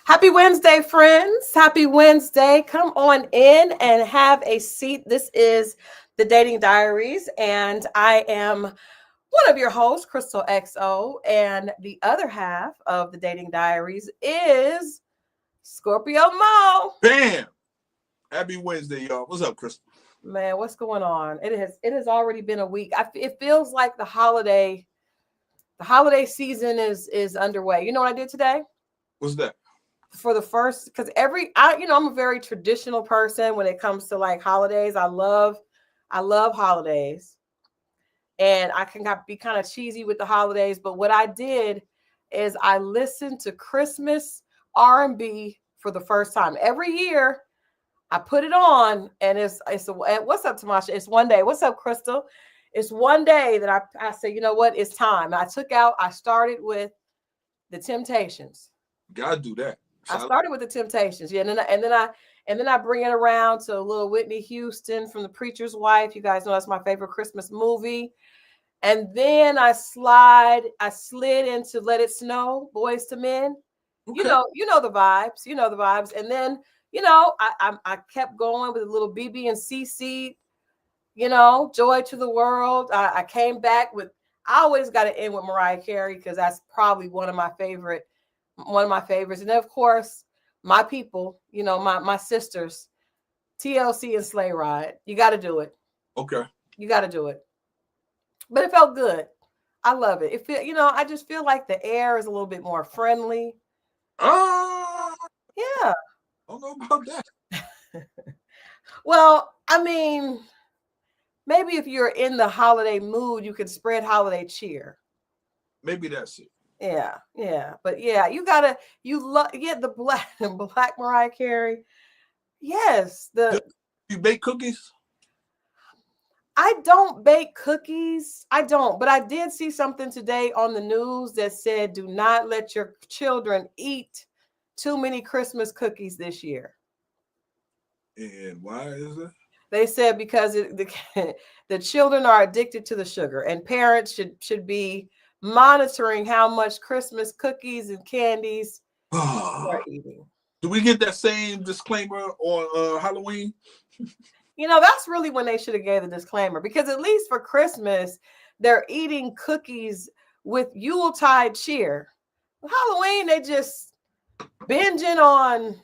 Happy Wednesday, friends. Happy Wednesday. Come on in and have a seat. This is the Dating Diaries, and I am one of your hosts, Christal XO, and the other half of the Dating Diaries is Scorpio Moe. Bam! Happy Wednesday, y'all. What's up, Chris? Man, what's going on? It has already been a week. It feels like the holiday season is underway. You know what I did today? What's that? For the first, because I'm a very traditional person when it comes to like holidays. I love holidays, and I can be kind of cheesy with the holidays. But what I did is I listened to Christmas R&B for the first time. Every year I put it on, and what's up, Tamasha? It's one day. What's up, Crystal? It's one day that I said, you know what? It's time. And I started with the Temptations. Gotta do that. I started with the Temptations, yeah, and then I bring it around to a little Whitney Houston from The Preacher's Wife. You guys know that's my favorite Christmas movie. And then I slid into Let It Snow, Boys to Men. Okay. You know the vibes. And then I kept going with a little BB and CC. Joy to the World. I came back with. I always got to end with Mariah Carey because that's probably one of my favorites. And then, of course, my people, my sisters, TLC and Sleigh Ride. You got to do it. Okay. You got to do it. But it felt good. I love it. I just feel like the air is a little bit more friendly. Yeah. I don't know about that. Well, I mean, maybe if you're in the holiday mood, you can spread holiday cheer. Maybe that's it. Yeah. But yeah, the black Mariah Carey. Yes. You bake cookies? I don't bake cookies. I don't, but I did see something today on the news that said, do not let your children eat too many Christmas cookies this year. And why is it? They said because the children are addicted to the sugar, and parents should be monitoring how much Christmas cookies and candies are eating. Do we get that same disclaimer on Halloween? That's really when they should have gave the disclaimer, because at least for Christmas, they're eating cookies with Yuletide cheer. Halloween, they just binging on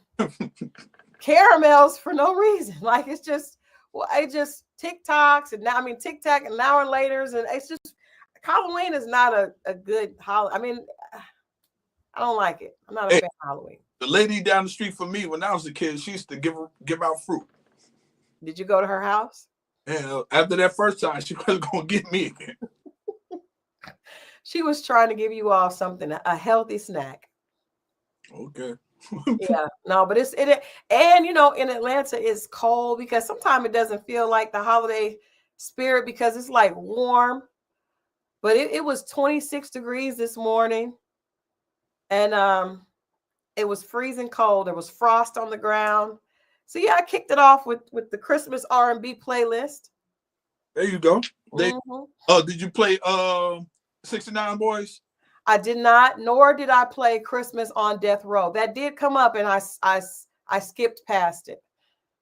caramels for no reason. Like it's just TikToks and TikTok and now and later's, and it's just Halloween is not a good holiday. I mean, I don't like it. I'm not a fan of Halloween. The lady down the street from me when I was a kid, she used to give out fruit. Did you go to her house? And after that first time, she was gonna get me again. She was trying to give you all something, a healthy snack. Okay. Yeah, no, but and in Atlanta it's cold, because sometimes it doesn't feel like the holiday spirit because it's like warm. But it was 26 degrees this morning, and it was freezing cold. There was frost on the ground. So yeah, I kicked it off with the Christmas R&B playlist. There you go. Did you play 69 Boys? I did not, nor did I play Christmas on Death Row. That did come up, and I skipped past it.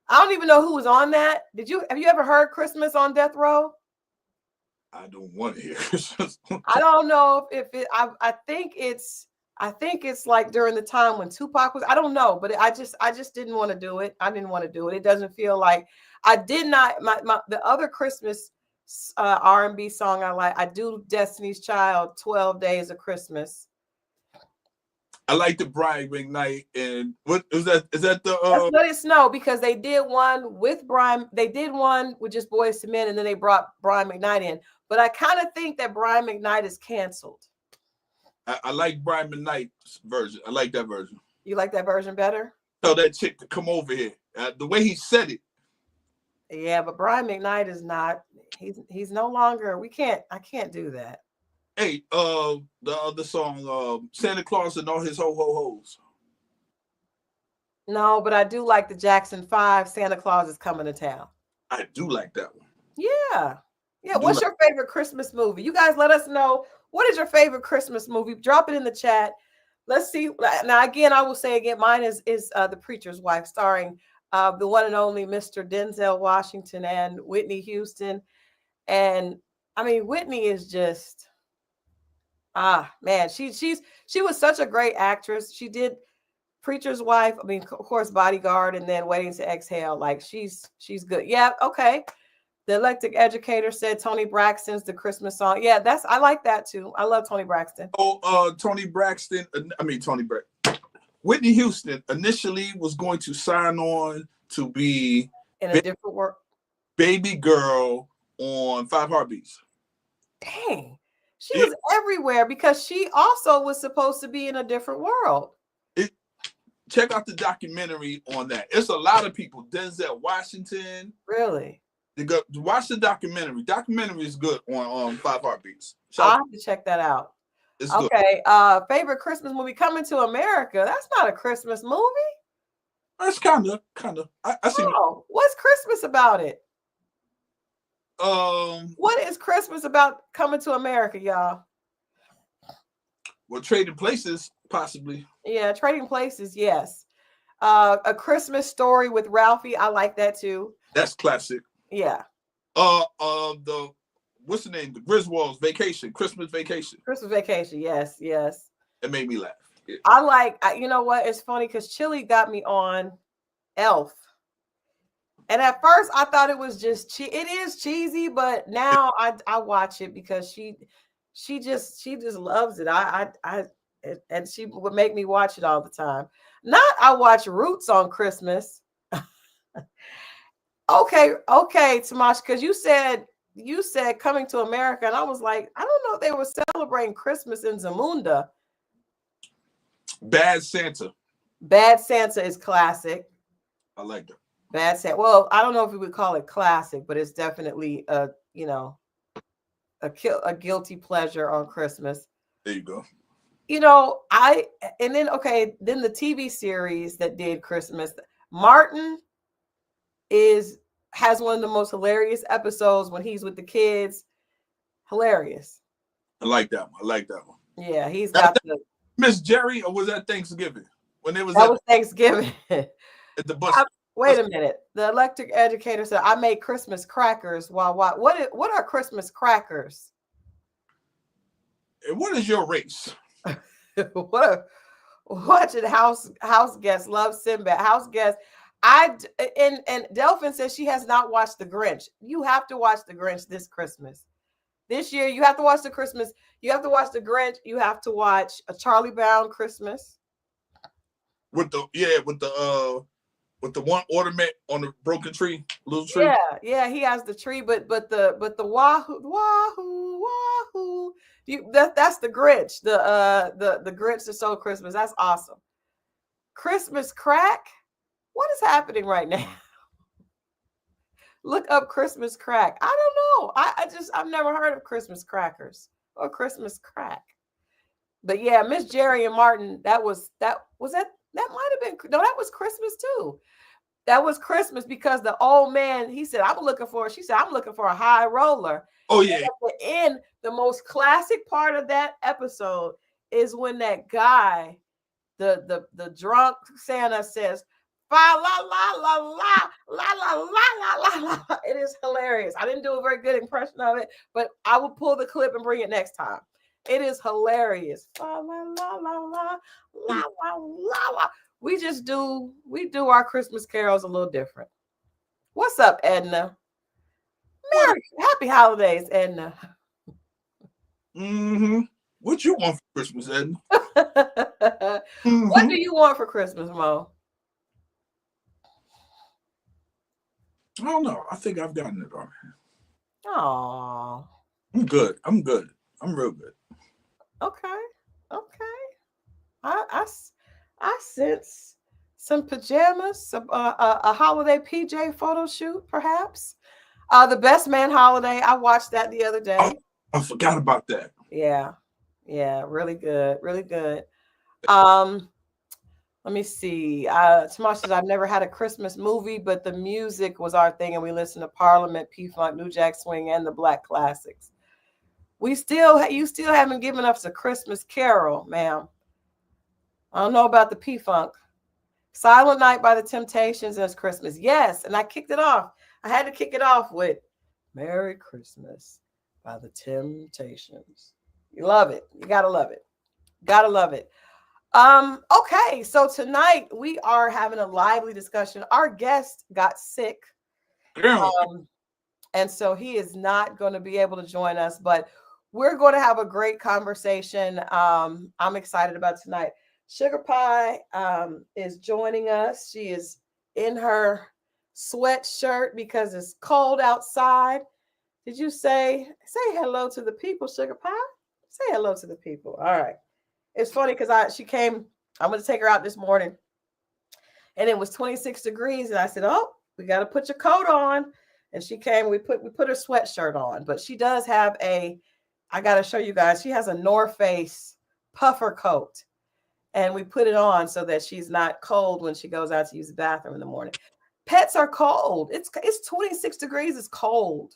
I don't even know who was on that. Have you ever heard Christmas on Death Row? I don't want to hear Christmas. I don't know if it. I think it's like during the time when Tupac was. I don't know, but I just didn't want to do it. I didn't want to do it. It doesn't feel like I did not. The other Christmas R&B song I do Destiny's Child, 12 Days of Christmas. I like the Brian McKnight, and what is that? Is that the That's Let It Snow, because they did one with Brian. They did one with just Boys to Men, and then they brought Brian McKnight in. But I kind of think that Brian McKnight is canceled. I like Brian McKnight's version. I like that version. You like that version better? Tell that chick to come over here. The way he said it. Yeah, but Brian McKnight is not. He's no longer. I can't do that. Hey, the other song, Santa Claus and all his ho ho hos. No, but I do like the Jackson 5. Santa Claus is Coming to Town. I do like that one. Yeah. What's your favorite Christmas movie? You guys let us know. What is your favorite Christmas movie? Drop it in the chat. Let's see. Now, again, I will say again, mine is The Preacher's Wife, starring the one and only Mr. Denzel Washington and Whitney Houston. And I mean, Whitney is just man, she was such a great actress. She did Preacher's Wife. I mean, of course, Bodyguard, and then Waiting to Exhale. Like she's good. Yeah, okay. The Electric Educator said Tony Braxton's The Christmas Song. Yeah, I like that too. I love Tony Braxton. Oh, Tony Braxton. Whitney Houston initially was going to sign on to be in a different world, baby girl on Five Heartbeats. Dang, she was everywhere because she also was supposed to be in a different world. Check out the documentary on that. It's a lot of people. Denzel Washington. Really? Watch the documentary. Documentary is good on Five Heartbeats. I'll have to check that out. It's okay. Good. Favorite Christmas movie, Coming to America. That's not a Christmas movie. That's kind of. I see. Oh, what's Christmas about it? What is Christmas about Coming to America, y'all? Well, Trading Places, possibly. Yeah, Trading Places, yes. A Christmas Story with Ralphie. I like that too. That's classic. Yeah. What's the name? The Griswolds Vacation, Christmas Vacation. Christmas Vacation, yes. It made me laugh. Yeah. You know what? It's funny because Chili got me on Elf. And at first I thought it was just it is cheesy, but now I watch it because she just loves it. And she would make me watch it all the time. I watch Roots on Christmas. Okay, Tamash, because you said Coming to America, and I was like, I don't know if they were celebrating Christmas in Zamunda. Bad Santa. Bad Santa is classic. I like that. Bad Santa. Well, I don't know if we would call it classic, but it's definitely a guilty pleasure on Christmas. There you go. Then the TV series that did Christmas, Martin has one of the most hilarious episodes when he's with the kids. Hilarious. I like that one. Yeah, he's got the Miss Jerry, or was that Thanksgiving? When it was that was Thanksgiving. At the bus. Wait a minute. The Electric Educator said, I made Christmas crackers while what are Christmas crackers? And what is your race? Watching House Guest, love Sinbad. House Guest. And Delphin says she has not watched The Grinch. You have to watch The Grinch this Christmas. This year, you have to watch The Christmas. You have to watch The Grinch. You have to watch A Charlie Brown Christmas. With the one ornament on the broken tree, little tree. Yeah, he has the tree, but the wahoo. That's the Grinch. The Grinch that stole Christmas. That's awesome. Christmas crack. What is happening right now? Look up Christmas crack. I don't know. I've never heard of Christmas crackers or Christmas crack. But yeah, Miss Jerry and Martin, that might have been, no, that was Christmas too. That was Christmas because the old man, she said, I'm looking for a high roller. Oh yeah. And at the end, the most classic part of that episode is when that guy, the drunk Santa says, fa la la la la la la la la la. It is hilarious. I didn't do a very good impression of it, but I will pull the clip and bring it next time. It is hilarious. Fa la la la la la la la. We do our Christmas carols a little different. What's up, Edna? Happy holidays, Edna. What you want for Christmas, Edna? What do you want for Christmas, Mo? I don't know. I think I've gotten it already. Oh. I'm good. I'm real good. Okay. I sense some pajamas, a holiday PJ photo shoot, perhaps. The Best Man Holiday. I watched that the other day. Oh, I forgot about that. Yeah, really good. Let me see. Tomash says, I've never had a Christmas movie, but the music was our thing, and we listened to Parliament, P-Funk, New Jack Swing, and the Black Classics. You still haven't given us a Christmas Carol, ma'am. I don't know about the P-Funk. Silent Night by the Temptations as Christmas. Yes, and I kicked it off. I had to kick it off with Merry Christmas by the Temptations. You love it. You gotta love it. Gotta love it. Okay, so tonight we are having a lively discussion. Our guest got sick. Girl, And so he is not going to be able to join us, but we're going to have a great conversation. I'm excited about tonight. Sugar Pie is joining us. She is in her sweatshirt because it's cold outside. Did you say hello to the people, Sugar Pie? Say hello to the people. All right. It's funny because I'm going to take her out this morning and it was 26 degrees. And I said, oh, we got to put your coat on. And she came, we put her sweatshirt on, but she does have I got to show you guys, she has a North Face puffer coat. And we put it on so that she's not cold when she goes out to use the bathroom in the morning. Pets are cold. It's 26 degrees. It's cold.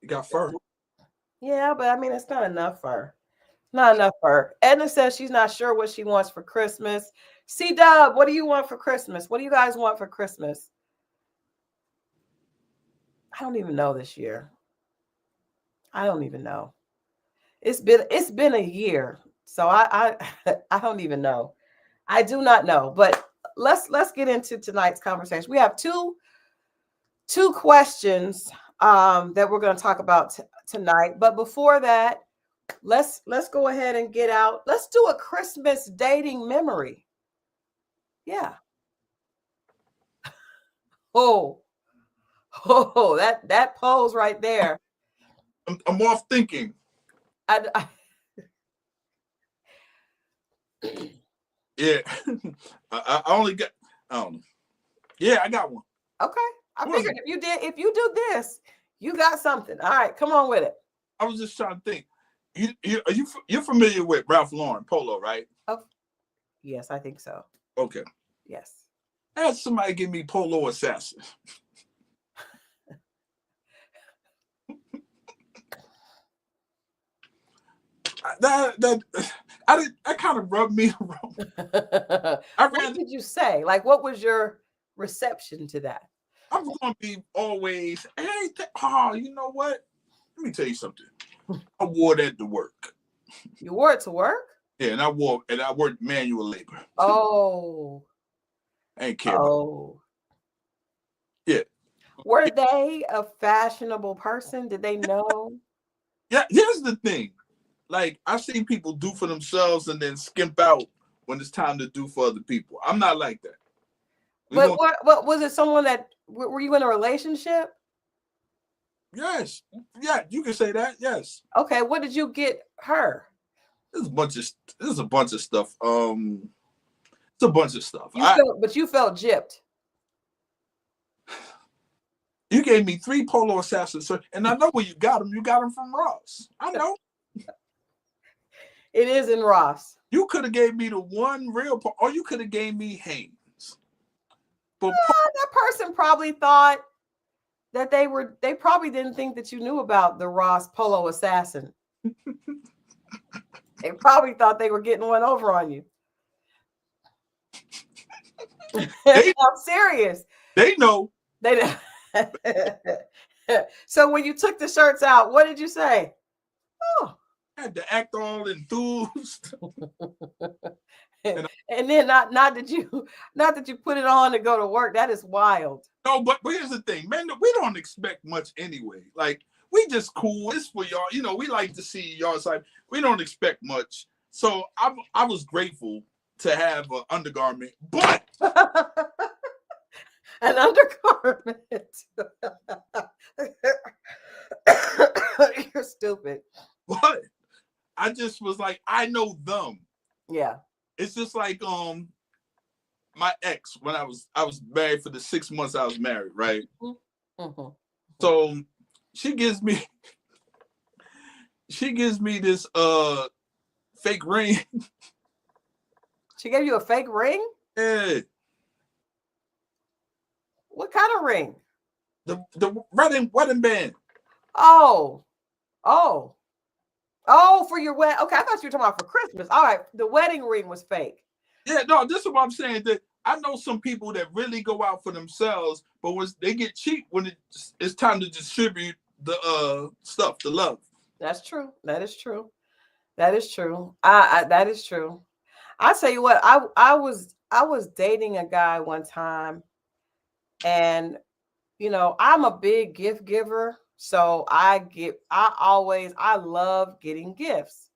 you got fur. Yeah, but I mean, it's not enough fur. Not enough fur. Edna says she's not sure what she wants for Christmas. C-Dub, what do you want for Christmas? What do you guys want for Christmas? I don't even know this year. I don't even know. It's been a year. So I don't even know. I do not know. But let's get into tonight's conversation. We have two questions that we're going to talk about tonight. But before that, let's go ahead and get out. Let's do a Christmas dating memory. Yeah. Oh, that pose right there. I'm off thinking. Yeah. I only got, I don't know. Yeah, I got one. Okay. I figured if you do this, you got something. All right, come on with it. I was just trying to think. You're familiar with Ralph Lauren Polo, right? Oh, yes, I think so. Okay. Yes. I had somebody give me Polo Assassin. That kind of rubbed me wrong. What did you say? Like, what was your reception to that? I'm going to be always, hey, you know what? Let me tell you something. I wore that to work. You wore it to work? Yeah, and I worked manual labor. Oh. I ain't care about it. Yeah. Were they a fashionable person? Did they know? Yeah, here's the thing. Like, I've seen people do for themselves and then skimp out when it's time to do for other people. I'm not like that. But what was it? Someone that were you in a relationship? Yes. Yeah, you can say that. Yes. Okay. What did you get her? There's a bunch of stuff. It's a bunch of stuff. You felt gypped. You gave me 3 Polo Assassins, and I know where you got them. You got them from Ross. I know. It is in Ross. You could have gave me the one real, or you could have gave me Hanes. But that person probably thought that they probably didn't think that you knew about the Ross Polo Assassin. They probably thought they were getting one over on you. I'm serious. They know. They So when you took the shirts out, what did you say? Oh. I had to act all enthused. and then not that you put it on to go to work. That is wild. No, but here's the thing, man. We don't expect much anyway. Like, we just cool. It's for y'all. You know, we like to see y'all side. We don't expect much. So I was grateful to have an undergarment, but an undergarment. You're stupid. But I just was like, I know them. Yeah. It's just like my ex, when I was married for the 6 months I was married, right? Mm-hmm. So she gives me this fake ring. She gave you a fake ring? Yeah. What kind of ring? The wedding band. Oh, for your wedding. Okay, I thought you were talking about for Christmas. All right, the wedding ring was fake. Yeah, no, this is what I'm saying. That I know some people that really go out for themselves, but when they get cheap when it's time to distribute the stuff, the love. That's true. That is true. That is true. That is true. I tell you what, I was dating a guy one time, and I'm a big gift giver. So I love getting gifts.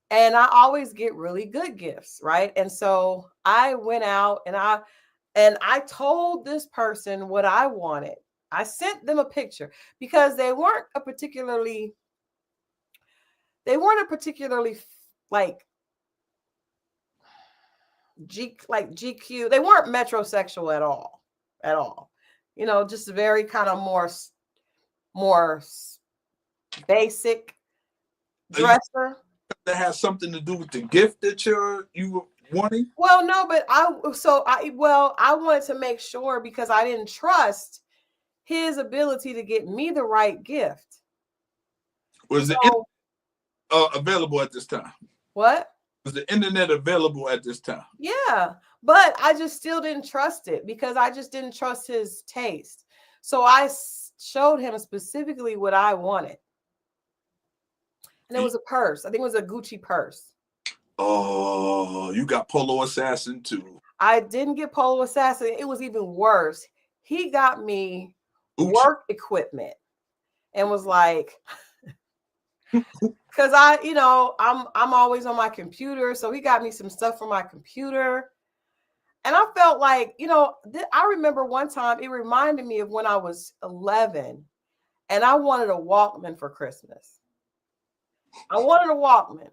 And I always get really good gifts, right? And so I went out and I told this person what I wanted. I sent them a picture because they weren't a particularly like GQ. They weren't metrosexual at all. At all. Just very kind of more basic dresser. That has something to do with the gift that you were wanting. Well, no, but I wanted to make sure because I didn't trust his ability to get me the right gift. Was it available at this time? What? Was the internet available at this time? Yeah, but I just still didn't trust it because I just didn't trust his taste. So I showed him specifically what I wanted. And it was a purse. I think it was a Gucci purse. Oh, you got Polo Assassin too. I didn't get Polo Assassin. It was even worse. He got me work equipment and was like, because I'm always on my computer. So he got me some stuff for my computer. And I felt like, I remember one time it reminded me of when I was 11 and I wanted a Walkman for Christmas. I wanted a Walkman.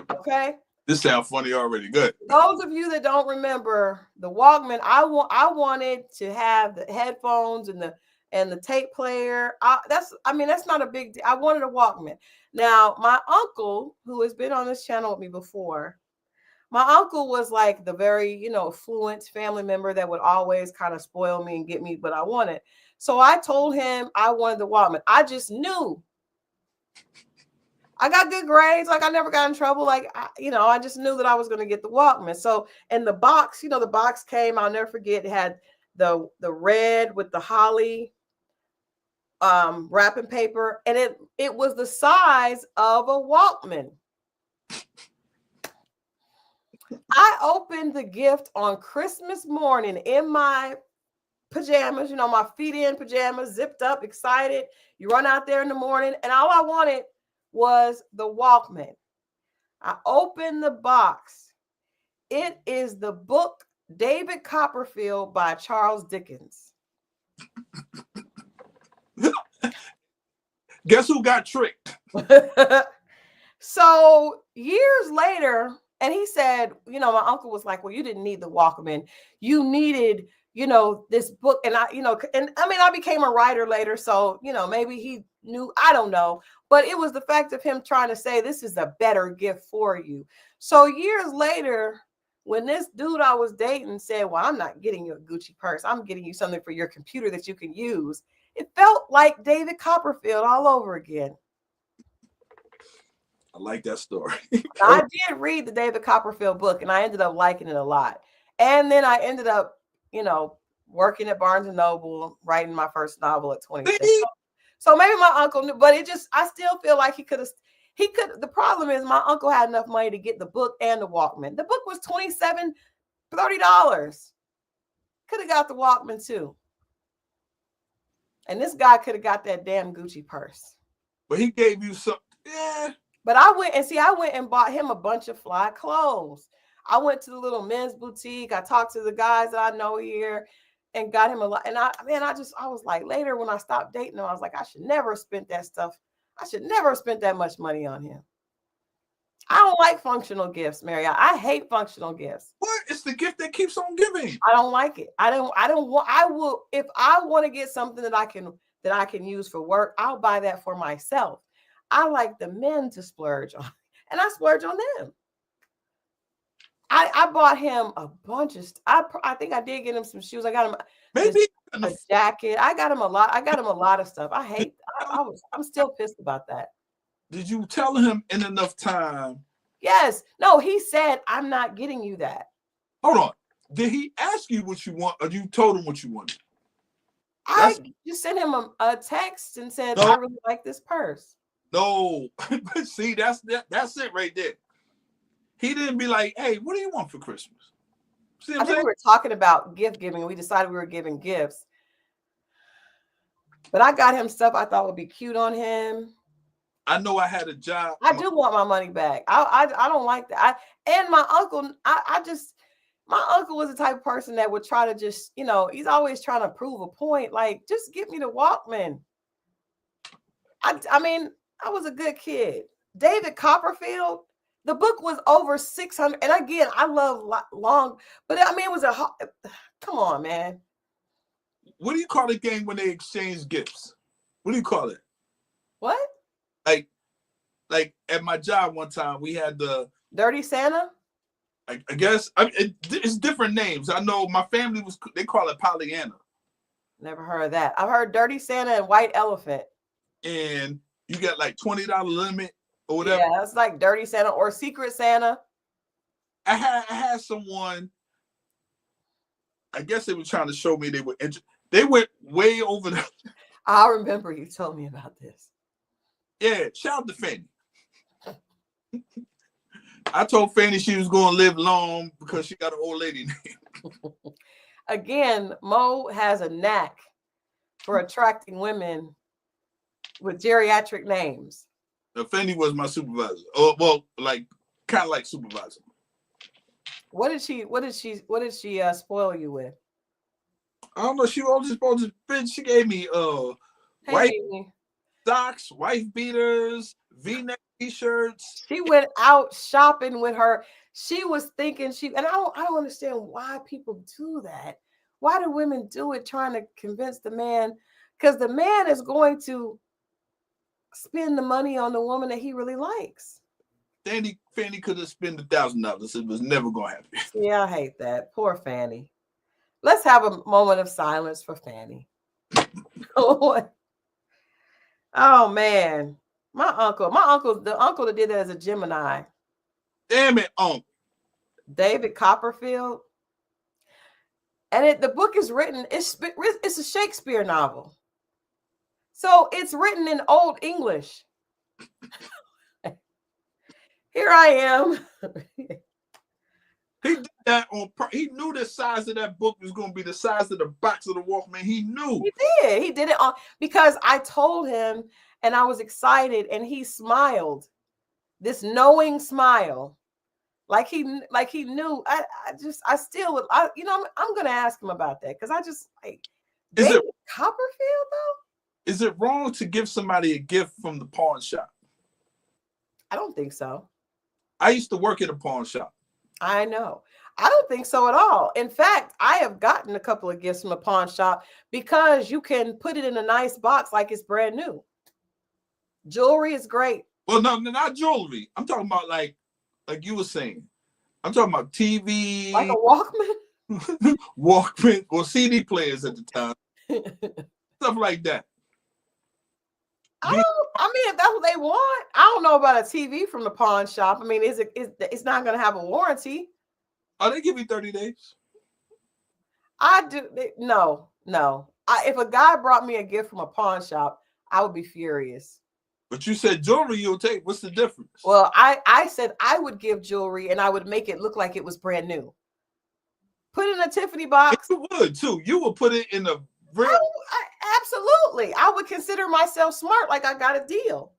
Okay. This sounds funny already. Good. Those of you that don't remember the Walkman, I wanted to have the headphones and the tape player. That's not a big deal. I wanted a Walkman. Now, my uncle, who has been on this channel with me before, my uncle was like the very, affluent family member that would always kind of spoil me and get me what I wanted. So I told him I wanted the Walkman. I just knew. I got good grades. Like I never got in trouble. Like, I just knew that I was going to get the Walkman. So, and the box, the box came, I'll never forget. It had the red with the holly wrapping paper. And it was the size of a Walkman. I opened the gift on Christmas morning in my pajamas, my feet in pajamas, zipped up, excited. You run out there in the morning. And all I wanted was the Walkman. I opened the box. It is the book David Copperfield by Charles Dickens. Guess who got tricked? So years later, and he said, my uncle was like, well, you didn't need the Walkman. You needed, this book. And I became a writer later. So, maybe he knew, I don't know. But it was the fact of him trying to say, this is a better gift for you. So years later, when this dude I was dating said, well, I'm not getting you a Gucci purse. I'm getting you something for your computer that you can use. It felt like David Copperfield all over again. I like that story. I did read the David Copperfield book and I ended up liking it a lot. And then I ended up, working at Barnes & Noble, writing my first novel at 26. So maybe my uncle knew, but I still feel like he could. The problem is my uncle had enough money to get the book and the Walkman. The book was $27, $30. Could have got the Walkman too. And this guy could have got that damn Gucci purse. But he gave you some, yeah. But I went and bought him a bunch of fly clothes. I went to the little men's boutique. I talked to the guys that I know here and got him a lot. And I was like, later when I stopped dating him, I was like, I should never have spent that stuff. I should never have spent that much money on him. I don't like functional gifts, Marriott. I hate functional gifts. What? It's the gift that keeps on giving. I don't like it. I will, if I want to get something that I can use for work, I'll buy that for myself. I like the men to splurge on, and I splurge on them. I bought him a bunch of I think I did get him some shoes. I got him a jacket. I got him a lot of stuff. I'm still pissed about that. Did you tell him in enough time? Yes. No, he said, I'm not getting you that. Hold on. Did he ask you what you want, or you told him what you wanted? I just sent him a text and said, No, I really like this purse. no. But see, that's it right there. He didn't be like, hey, what do you want for Christmas? See what I I'm think saying? we were talking about gift giving, and we decided we were giving gifts. But I got him stuff I thought would be cute on him. I know I had a job. I do want my money back. I don't like that. And my uncle, my uncle was the type of person that would try to just, he's always trying to prove a point. Like, just give me the Walkman. I mean, I was a good kid. David Copperfield, the book was over 600. And again, I love long, but I mean, it was come on, man. What do you call the game when they exchange gifts? What do you call it? What? Like at my job one time, we had the Dirty Santa? I guess it's different names. I know my family they call it Pollyanna. Never heard of that. I've heard Dirty Santa and White Elephant. And you got like $20 limit or whatever. Yeah, it's like Dirty Santa or Secret Santa. I had someone. I guess they were trying to show me they went way over the. I remember you told me about this. Yeah, shout out to Fanny. I told Fanny she was going to live long because she got an old lady name. Again, Mo has a knack for attracting women with geriatric names. Now, Fanny was my supervisor. Oh, well, like kind of like supervisor. What did she spoil you with? I don't know. She always supposed to bitch. She gave me white socks, wife beaters, V-neck t-shirts. She went out shopping with her. She was thinking and I don't understand why people do that. Why do women do it trying to convince the man? Because the man is going to spend the money on the woman that he really likes. Fanny could have spent $1,000. It was never going to happen. Yeah, I hate that. Poor Fanny. Let's have a moment of silence for Fanny. Oh man. The uncle that did that as a Gemini. Damn it, Uncle. David Copperfield. And the book is written, it's a Shakespeare novel. So it's written in Old English. Here I am. He did that he knew the size of that book was going to be the size of the box of the Walkman. He knew. He did it because I told him and I was excited and he smiled. This knowing smile. Like he knew. I still would. I'm going to ask him about that because I just like. David Copperfield though? Is it wrong to give somebody a gift from the pawn shop? I don't think so. I used to work at a pawn shop. I know. I don't think so at all. In fact, I have gotten a couple of gifts from a pawn shop because you can put it in a nice box like it's brand new. Jewelry is great. Well, no, not jewelry. I'm talking about like you were saying. I'm talking about TV. Like a Walkman? Walkman or CD players at the time. Stuff like that. I mean, if that's what they want. I don't know about a TV from the pawn shop. I mean, it's not going to have a warranty. Oh, they give you 30 days. I do. No. If a guy brought me a gift from a pawn shop, I would be furious. But you said jewelry you'll take. What's the difference? Well, I said I would give jewelry and I would make it look like it was brand new. Put it in a Tiffany box. You would too. You would put it in a absolutely. I would consider myself smart. Like I got a deal.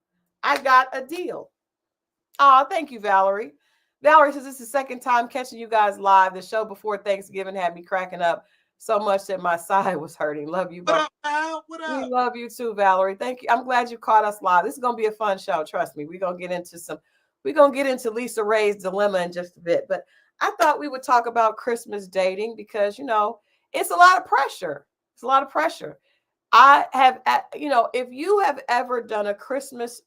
Oh, thank you, Valerie. Valerie says this is the second time catching you guys live. The show before Thanksgiving had me cracking up so much that my side was hurting. Love you. What up, Al? What up? We love you too, Valerie. Thank you. I'm glad you caught us live. This is gonna be a fun show. Trust me. We're gonna get into Lisa Raye's dilemma in just a bit. But I thought we would talk about Christmas dating because it's a lot of pressure. It's a lot of pressure. I have, if you have ever done a Christmas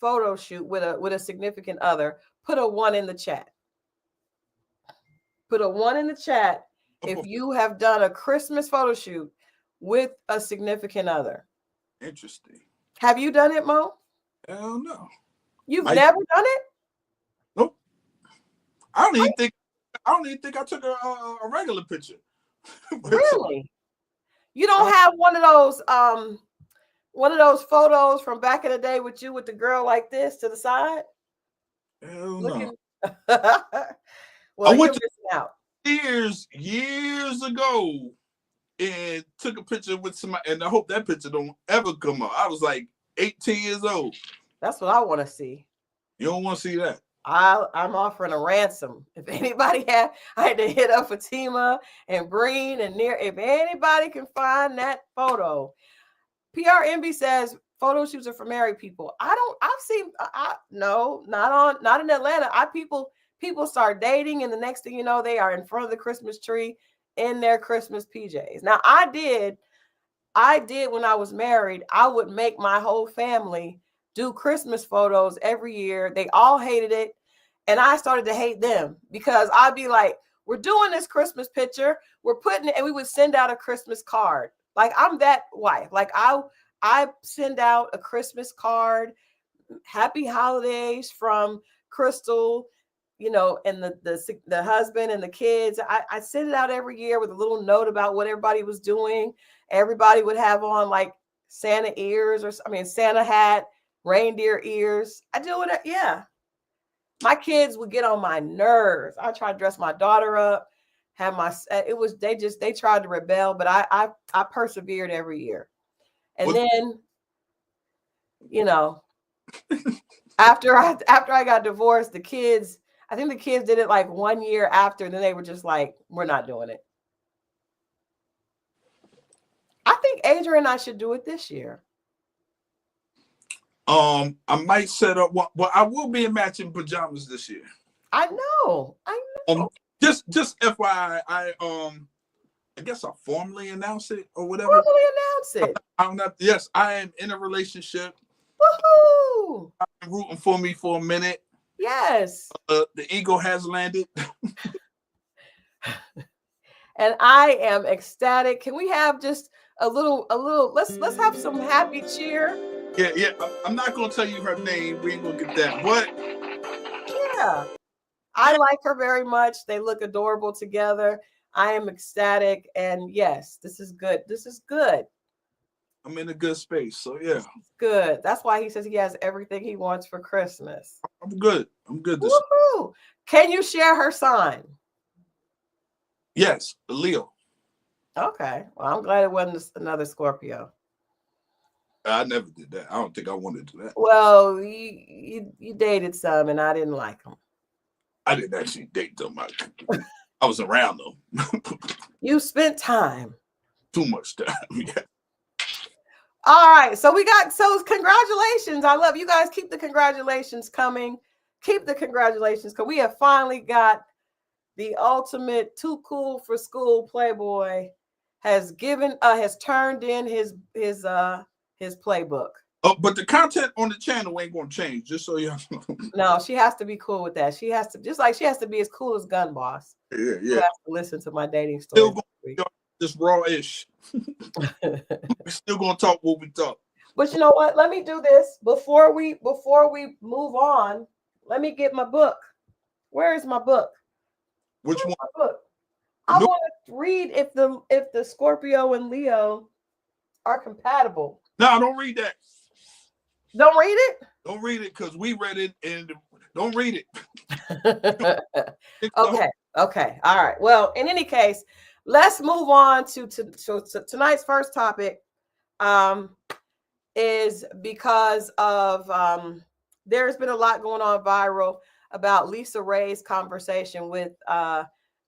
photo shoot with a significant other, put a 1 in the chat. Put a 1 in the chat if you have done a Christmas photo shoot with a significant other. Interesting. Have you done it, Mo? Hell no. You've never done it? Nope. I don't even think I don't even think I took a regular picture. Really? You don't have one of those photos from back in the day with you with the girl like this to the side? Hell Looking. no. Well, I you're went to missing out. years ago and took a picture with somebody, and I hope that picture don't ever come up. I was like 18 years old. That's what I want to see. You don't want to see that? I'm offering a ransom. If anybody I had to hit up Fatima and Breen and Near. If anybody can find that photo, PRNB says photo shoots are for married people. I've seen. No, not in Atlanta. People start dating, and the next thing you know, they are in front of the Christmas tree in their Christmas PJs. Now, I did when I was married. I would make my whole family do Christmas photos every year. They all hated it. And I started to hate them because I'd be like, we're doing this Christmas picture. We're putting it, and we would send out a Christmas card. Like, I'm that wife. Like, I send out a Christmas card, happy holidays from Christal, and the husband and the kids. I send it out every year with a little note about what everybody was doing. Everybody would have on like Santa ears Santa hat, reindeer ears. I do it. Yeah. My kids would get on my nerves. I tried to dress my daughter up, they tried to rebel, but I persevered every year. And then, after I got divorced, I think the kids did it like 1 year after, and then they were just like, we're not doing it. I think Adrian and I should do it this year. I might set up one. Well, I will be in matching pajamas this year. I know. Just FYI, I guess I'll formally announce it or whatever. Formally announce it. Yes, I am in a relationship. Woohoo! I'm rooting for me for a minute. Yes. The eagle has landed. And I am ecstatic. Can we have just a little, let's have some happy cheer. Yeah. I'm not going to tell you her name. We ain't going to get that. But yeah, I like her very much. They look adorable together. I am ecstatic. And yes, this is good. I'm in a good space. So yeah. Good. That's why he says he has everything he wants for Christmas. I'm good. Woohoo! Can you share her sign? Yes, Leo. Okay. Well, I'm glad it wasn't another Scorpio. I never did that. I don't think I wanted to do that. Well, you dated some, and I didn't like them. I didn't actually date them. I was around them. You spent time. Too much time. Yeah. All right. So congratulations. I love you guys. Keep the congratulations coming. Keep the congratulations, because we have finally got the ultimate too cool for school Playboy has turned in his playbook. Oh, but the content on the channel ain't gonna change, just so you know. No, she has to be cool with that. She has to be as cool as Gun Boss. Yeah. You have to listen to my dating story. Still gonna just raw-ish. We're still gonna talk what we talk. But you know what? Let me do this before we move on. Let me get my book. Where is my book? Which one? My book. I want to read if the Scorpio and Leo are compatible. No, don't read that. Don't read it? Don't read it, because we read it, and don't read it. Okay. All right. Well, in any case, let's move on to tonight's first topic. Is because of there's been a lot going on viral about Lisa Raye's conversation with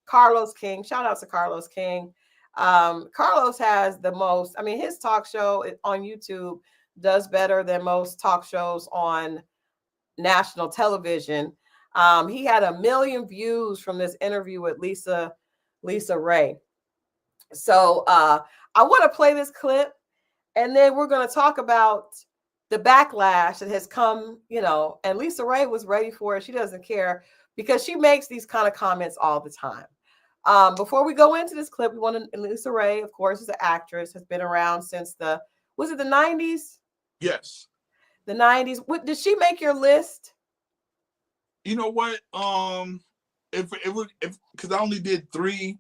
Carlos King. Shout out to Carlos King. Carlos has the most, his talk show on YouTube does better than most talk shows on national television. He had 1 million views from this interview with Lisa Raye. So I want to play this clip, and then we're going to talk about the backlash that has come, and Lisa Raye was ready for it. She doesn't care, because she makes these kind of comments all the time. Before we go into this clip, we want to, Lisa Raye, of course, is an actress, has been around since the 90s? Yes. The 90s. Did she make your list? You know what? if because I only did 3.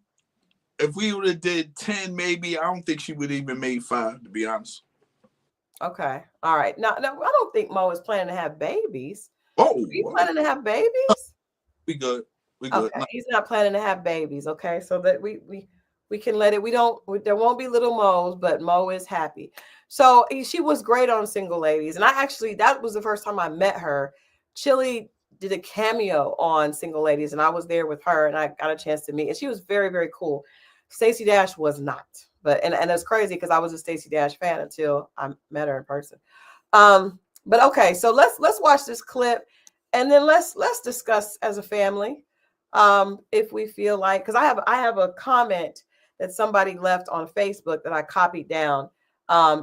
If we would have did 10, maybe I don't think she would even made 5. To be honest. Okay. All right. No, I don't think Mo is planning to have babies. Oh, Are you planning to have babies? we good. We good. Okay. He's not planning to have babies. Okay. So that we can let it. There won't be little Mo's, but Mo is happy. So she was great on Single Ladies. And that was the first time I met her. Chili did a cameo on Single Ladies, and I was there with her, and I got a chance to meet. And she was very, very cool. Stacey Dash was not. But and it's crazy because I was a Stacey Dash fan until I met her in person. But okay, so let's watch this clip, and then let's discuss as a family, if we feel like, because I have a comment that somebody left on Facebook that I copied down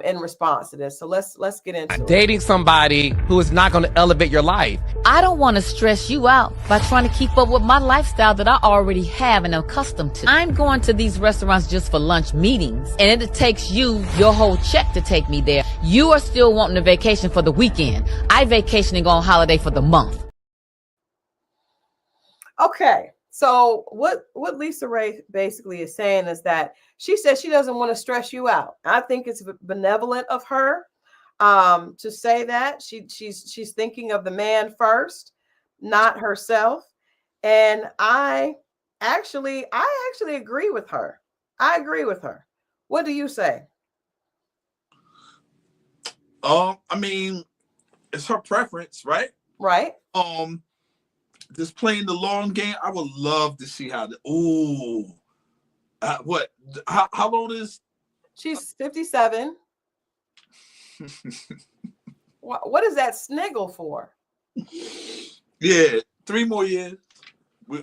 in response to this. So let's get into dating somebody who is not going to elevate your life. I don't want to stress you out by trying to keep up with my lifestyle that I already have and am accustomed to. I'm going to these restaurants just for lunch meetings, and it takes you your whole check to take me there. You are still wanting a vacation for the weekend. I vacation and go on holiday for the month. Okay. So what Lisa Raye basically is saying is that she says she doesn't want to stress you out. I think it's benevolent of her to say that. She's thinking of the man first, not herself. And I actually agree with her. I agree with her. What do you say? I mean, it's her preference, right? Right. Just playing the long game. I would love to see how how old is she's 57? What is that sniggle for? Yeah, 3 more years.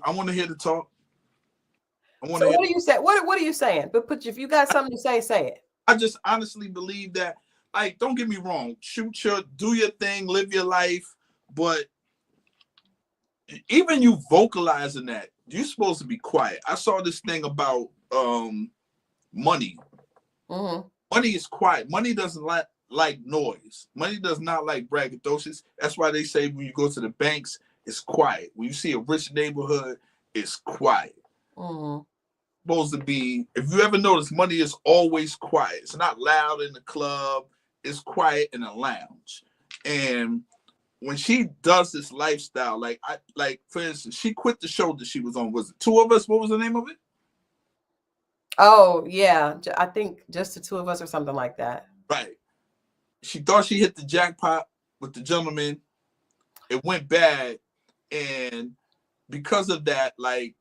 I want to hear the talk. What do you say? What are you saying? But if you got something to say it. I just honestly believe that, like, don't get me wrong, do your thing, live your life, but even you vocalizing that, you're supposed to be quiet. I saw this thing about money. Mm-hmm. Money is quiet. Money doesn't like noise. Money does not like braggadocious. That's why they say when you go to the banks, it's quiet. When you see a rich neighborhood, it's quiet. Mm-hmm. Supposed to be, if you ever notice, money is always quiet. It's not loud in the club. It's quiet in a lounge. And when she does this lifestyle, like for instance, she quit the show that she was on. Was it 2 of Us? What was the name of it? Oh yeah, I think just the 2 of Us or something like that. Right. She thought she hit the jackpot with the gentleman. It went bad, and because of that, like,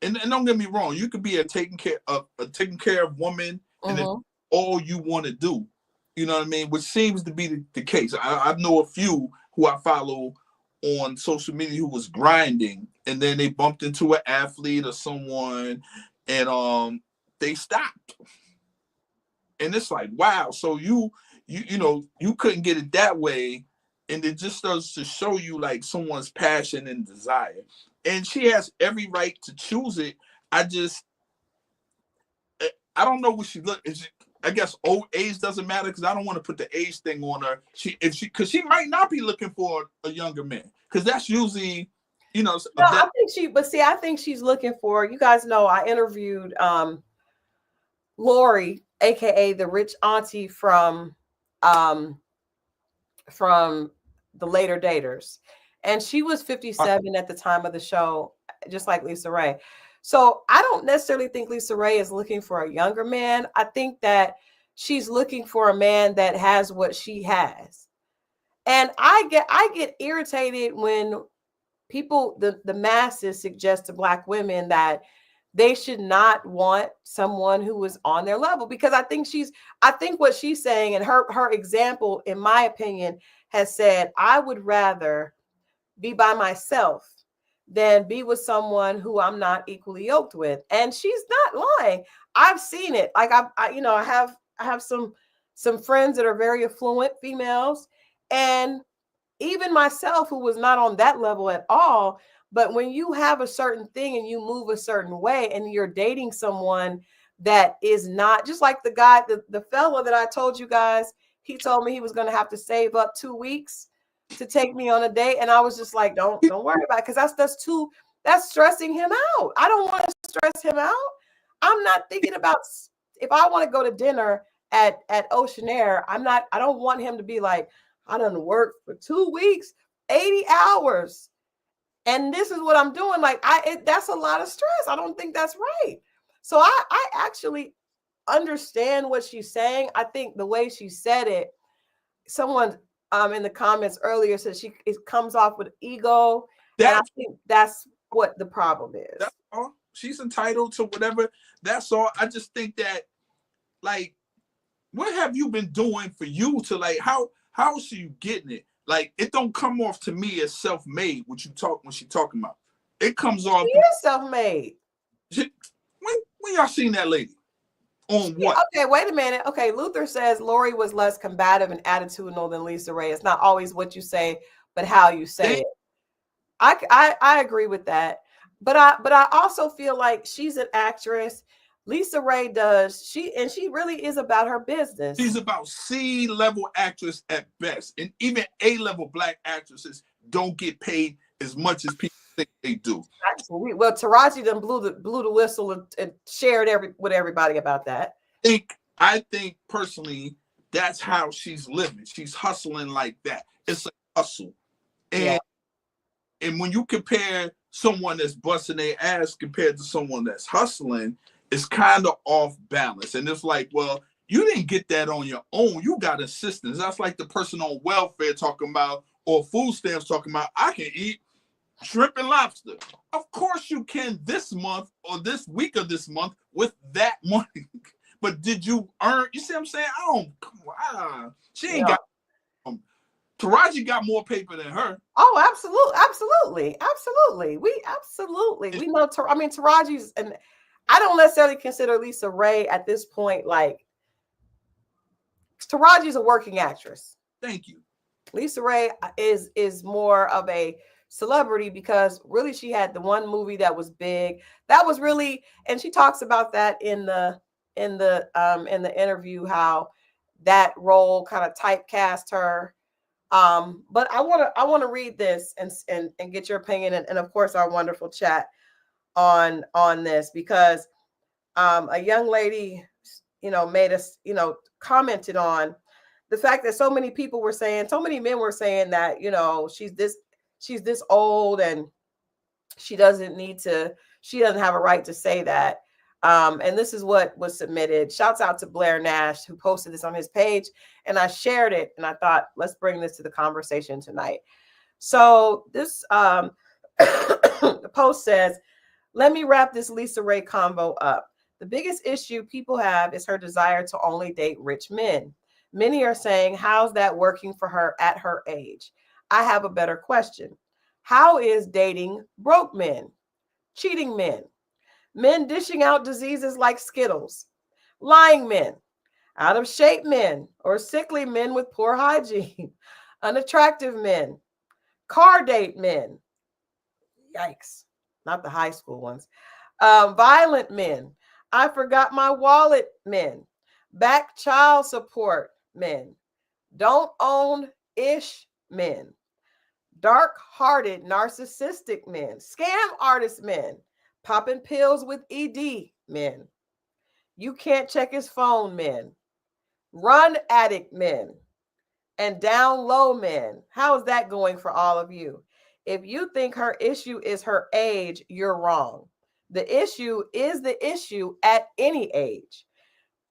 and don't get me wrong, you could be a taken care of woman, and it's all you want to do. You know what I mean? Which seems to be the case. I know a few who I follow on social media who was grinding, and then they bumped into an athlete or someone, and they stopped. And it's like, wow. So you couldn't get it that way, and it just starts to show you like someone's passion and desire. And she has every right to choose it. I don't know what she look. I guess old age doesn't matter because I don't want to put the age thing on her. Because she might not be looking for a younger man, because that's usually, No, I think she's looking for. You guys know I interviewed Lori, aka the rich auntie from The Later Daters, and she was 57 at the time of the show, just like Lisa Raye. So I don't necessarily think Lisa Raye is looking for a younger man. I think that she's looking for a man that has what she has. And I get irritated when people, the masses, suggest to Black women that they should not want someone who is on their level, because I think what she's saying, and her example, in my opinion, has said, I would rather be by myself than be with someone who I'm not equally yoked with. And she's not lying. I've seen it. Like I have some friends that are very affluent females, and even myself, who was not on that level at all. But when you have a certain thing and you move a certain way, and you're dating someone that is not, just like the guy, the fella that I told you guys, he told me he was going to have to save up 2 weeks to take me on a date. And I was just like, don't worry about it. Cause that's That's stressing him out. I don't want to stress him out. I'm not thinking about if I want to go to dinner at Oceanair. I don't want him to be like, I done work for 2 weeks, 80 hours. And this is what I'm doing. Like that's a lot of stress. I don't think that's right. So I actually understand what she's saying. I think the way she said it, someone in the comments earlier said it comes off with ego. And I think that's what the problem is. That's all. She's entitled to whatever. That's all. I just think that, like, what have you been doing for you to, like, how is you getting it? Like, it don't come off to me as self-made when she talking about. It comes off. She is self-made. When y'all seen that lady? On what? Okay, wait a minute. Okay, Luther says Lori was less combative and attitudinal than Lisa Raye. It's not always what you say, but how you say it. I agree with that. But I also feel like she's an actress. Lisa Raye she really is about her business. She's about C-level actress at best. And even A-level Black actresses don't get paid as much as people think they do. Well, Taraji done blew the whistle and shared with everybody about that. I think personally that's how she's living. She's hustling like that. It's a hustle. And when you compare someone that's busting their ass compared to someone that's hustling, it's kind of off balance. And it's like, well, you didn't get that on your own. You got assistance. That's like the person on welfare talking about, or food stamps talking about, I can eat shrimp and lobster. Of course you can this month or this week of this month with that money. But did you earn? You see what I'm saying? She ain't got. Taraji got more paper than her. Oh, absolutely. We know. Taraji's, and I don't necessarily consider Lisa Raye at this point. Like, Taraji's a working actress. Thank you. Lisa Raye is more of a celebrity because really she had the one movie that was big. That was really, and she talks about that in the interview, how that role kind of typecast her. But I want to read this and get your opinion and of course our wonderful chat on this, because a young lady, made us, commented on the fact that so many men were saying that, she's this old and she doesn't have a right to say that. And this is what was submitted. Shouts out to Blair Nash, who posted this on his page, and I shared it. And I thought, let's bring this to the conversation tonight. So this the post says, let me wrap this Lisa Raye convo up. The biggest issue people have is her desire to only date rich men. Many are saying, how's that working for her at her age? I have a better question. How is dating broke men, cheating men, men dishing out diseases like Skittles, lying men, out of shape men, or sickly men with poor hygiene, unattractive men, car date men, yikes, not the high school ones, violent men, I forgot my wallet men, back child support men, don't own ish men, dark-hearted narcissistic men, scam artist men, popping pills with ED men, you can't check his phone men, run addict men, and down low men. How is that going for all of you? If you think her issue is her age, you're wrong. The issue is the issue at any age.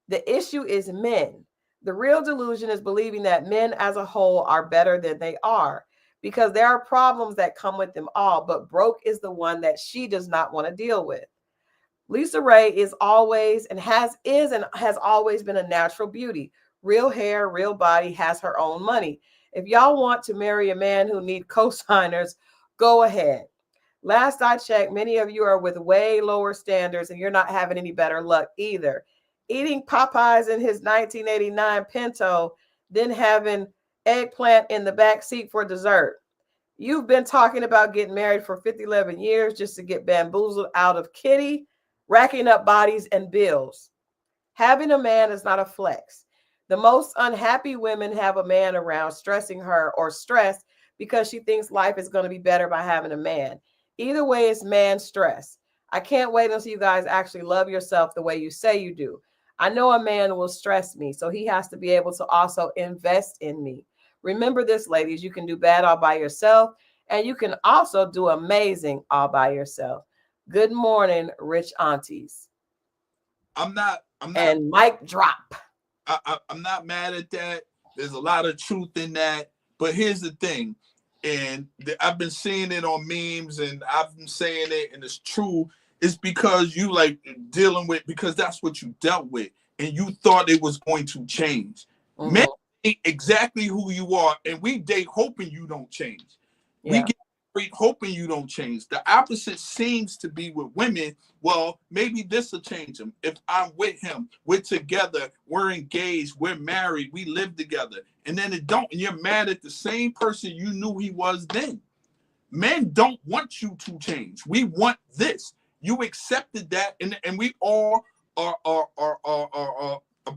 The issue is men. The real delusion is believing that men as a whole are better than they are, because there are problems that come with them all, but broke is the one that she does not want to deal with. Lisa Raye is always and has always been a natural beauty. Real hair, real body, has her own money. If y'all want to marry a man who needs co-signers, go ahead. Last I checked, many of you are with way lower standards and you're not having any better luck either. Eating Popeyes in his 1989 Pinto, then having eggplant in the back seat for dessert. You've been talking about getting married for 11 years just to get bamboozled out of Kitty, racking up bodies and bills. Having a man is not a flex. The most unhappy women have a man around stressing her or stressed because she thinks life is going to be better by having a man. Either way, it's man stress. I can't wait until you guys actually love yourself the way you say you do. I know a man will stress me, so he has to be able to also invest in me. Remember this, ladies, you can do bad all by yourself, and you can also do amazing all by yourself. Good morning, rich aunties. I'm not And mic drop. I'm not mad at that. There's a lot of truth in that. But here's the thing, and I've been seeing it on memes, and I've been saying it, and it's true. It's because you like dealing with, because that's what you dealt with, and you thought it was going to change. Mm-hmm. Men ain't exactly who you are, and we date hoping you don't change. Yeah. We get married hoping you don't change. The opposite seems to be with women. Well, maybe this will change him. If I'm with him, we're together, we're engaged, we're married, we live together. And then it don't, and you're mad at the same person you knew he was then. Men don't want you to change. We want this. You accepted that, and we all are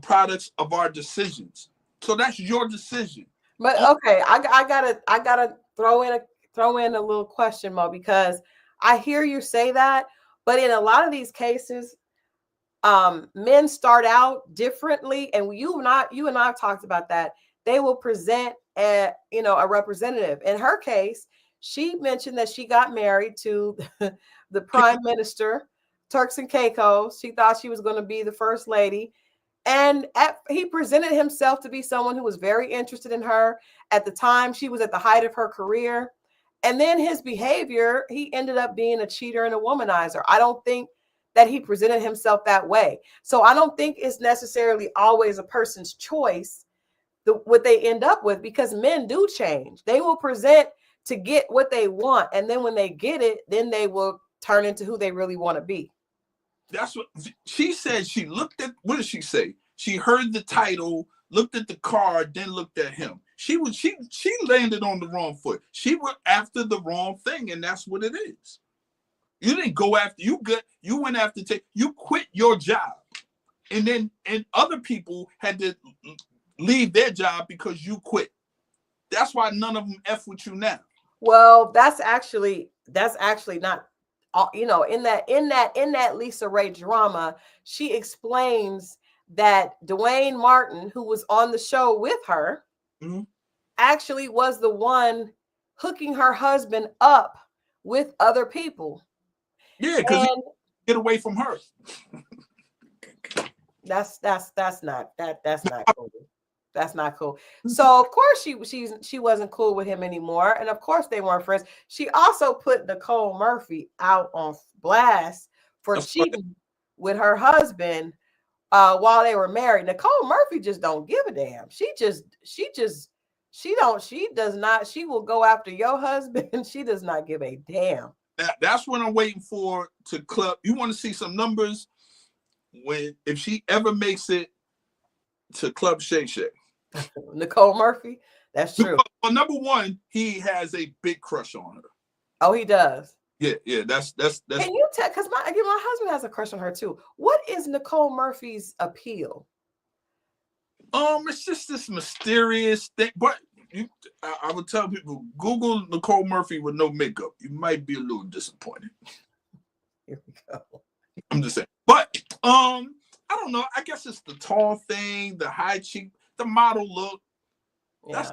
products of our decisions. So that's your decision. But okay, I gotta throw in a little question, Mo, because I hear you say that, but in a lot of these cases, men start out differently, and you and I have talked about that. They will present a representative. In her case, she mentioned that she got married to the prime minister, Turks and Caicos. She thought she was going to be the first lady. And he presented himself to be someone who was very interested in her. At the time, she was at the height of her career. And then his behavior, he ended up being a cheater and a womanizer. I don't think that he presented himself that way. So I don't think it's necessarily always a person's choice what they end up with, because men do change. They will present to get what they want. And then when they get it, then they will turn into who they really want to be. That's what she said. She looked at, what did she say? She heard the title, looked at the card, then looked at him. She landed on the wrong foot. She went after the wrong thing, and that's what it is. You didn't go after, you went after, you quit your job. And other people had to leave their job because you quit. That's why none of them F with you now. Well, that's actually not, in that Lisa Raye drama, she explains that Dwayne Martin, who was on the show with her, mm-hmm. actually was the one hooking her husband up with other people. Yeah, because get away from her. That's not cool. That's not cool. So of course she wasn't cool with him anymore, and of course they weren't friends. She also put Nicole Murphy out on blast for cheating with her husband while they were married. Nicole Murphy just don't give a damn. She will go after your husband. She does not give a damn. That's what I'm waiting for to club. You want to see some numbers if she ever makes it to Club Shay Shay. Nicole Murphy, that's true. Well, number one, he has a big crush on her. Oh, he does. Yeah. That's. Can you tell? Because my husband has a crush on her too. What is Nicole Murphy's appeal? It's just this mysterious thing. But I would tell people, Google Nicole Murphy with no makeup. You might be a little disappointed. Here we go. I'm just saying. But I don't know. I guess it's the tall thing, the high cheek, the model look. Yeah.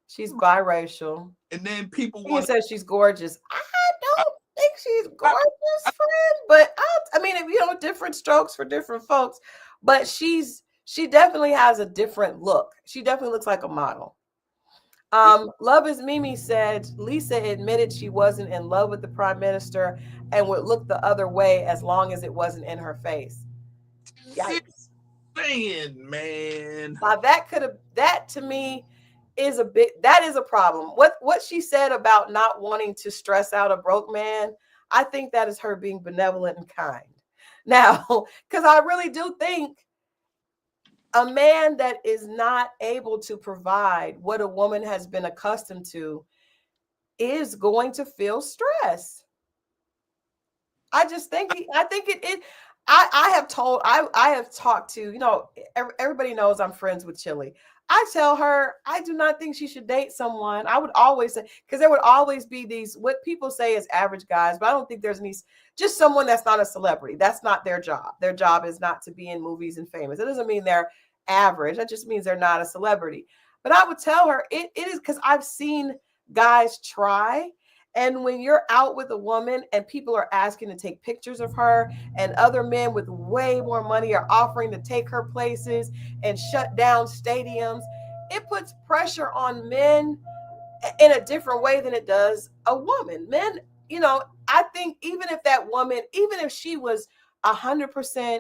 She's biracial. And then people want to say she's gorgeous. I don't think she's gorgeous, friend. But I mean, different strokes for different folks. But she definitely has a different look. She definitely looks like a model. Love is Mimi said Lisa admitted she wasn't in love with the prime minister and would look the other way as long as it wasn't in her face. Yikes. Man. Now that to me is that is a problem. What she said about not wanting to stress out a broke man, I think that is her being benevolent and kind. Now, because I really do think a man that is not able to provide what a woman has been accustomed to is going to feel stress. I just think I have talked to, everybody knows I'm friends with Chili. I tell her I do not think she should date someone. I would always say, because there would always be these, what people say is average guys, but I don't think there's any, just someone that's not a celebrity. That's not their job. Their job is not to be in movies and famous. It doesn't mean they're average. That just means they're not a celebrity. But I would tell her it is, because I've seen guys try. And when you're out with a woman and people are asking to take pictures of her, and other men with way more money are offering to take her places and shut down stadiums, it puts pressure on men in a different way than it does a woman. Men, I think even if that woman, even if she was 100%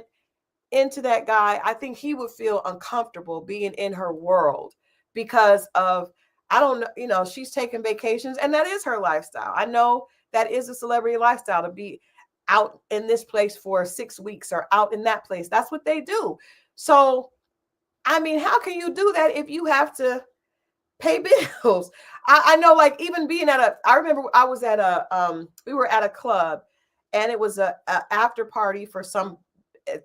into that guy, I think he would feel uncomfortable being in her world because of, I don't know, she's taking vacations and that is her lifestyle. I know that is a celebrity lifestyle, to be out in this place for 6 weeks or out in that place. That's what they do. So, I mean, how can you do that if you have to pay bills? I know, like, even being I remember I was at we were at a club, and it was a after party for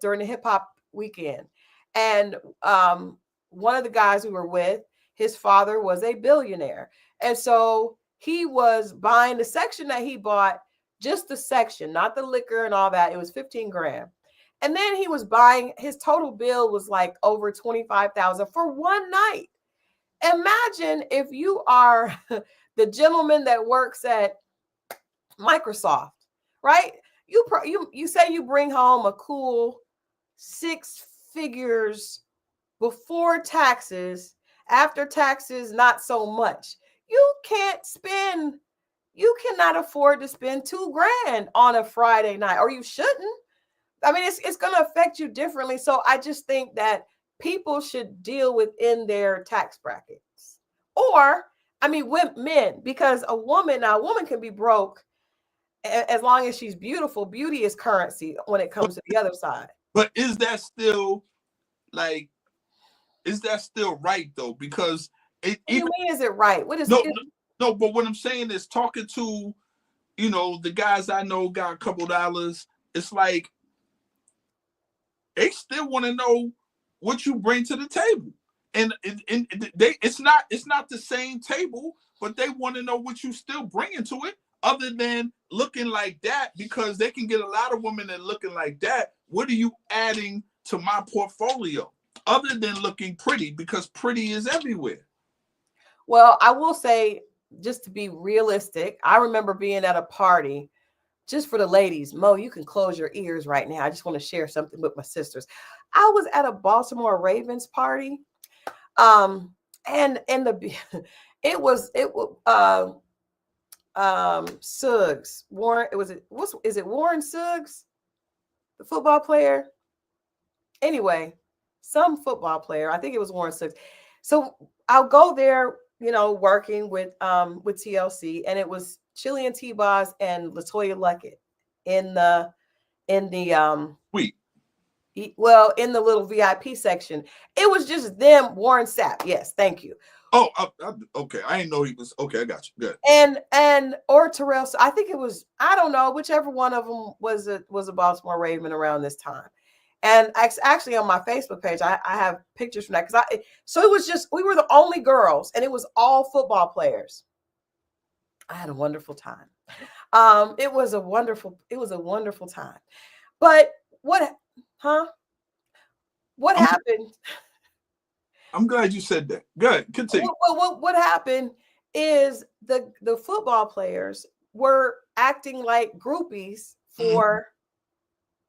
during the hip hop weekend. And one of the guys we were with, his father was a billionaire. And so he was buying the section that he bought, just the section, not the liquor and all that. It was 15 grand. And then he was buying, his total bill was like over 25,000 for one night. Imagine if you are the gentleman that works at Microsoft, right? You say you bring home a cool 6 figures before taxes. After taxes, not so much. You cannot afford to spend 2 grand on a Friday night, or you shouldn't. I mean, it's going to affect you differently. So I just think that people should deal within their tax brackets. Or, I mean, men, because a woman can be broke as long as she's beautiful. Beauty is currency when it comes to the other side. But is that still like, is that still right though? Because what do you mean, is it right? What is no, but what I'm saying is, talking to, the guys I know got a couple dollars, it's like they still want to know what you bring to the table. And it's not the same table, but they want to know what you still bringing to it, other than looking like that, because they can get a lot of women that looking like that. What are you adding to my portfolio other than looking pretty? Because pretty is everywhere. Well, I will say, just to be realistic, I remember being at a party, just for the ladies. Mo, you can close your ears right now. I just want to share something with my sisters. I was at a Baltimore Ravens party. And it was Suggs. Warren, is it Warren Suggs? The football player? Anyway, some football player. I think it was Warren Suggs. So I'll go there, working with TLC, and it was Chillian T-Boz and LaToya Luckett in the Sweet. Well, in the little VIP section. It was just them, Warren Sapp. Yes, thank you. Oh, okay. I didn't know he was. Okay, I got you. Good. Or Terrell. I think it was, I don't know, whichever one of them was a Baltimore Raven around this time. And actually on my Facebook page, I have pictures from that, so it was just, we were the only girls, and it was all football players. I had a wonderful time. It was a wonderful time. But what happened? I'm glad you said that. Good. Continue. What happened is the football players were acting like groupies for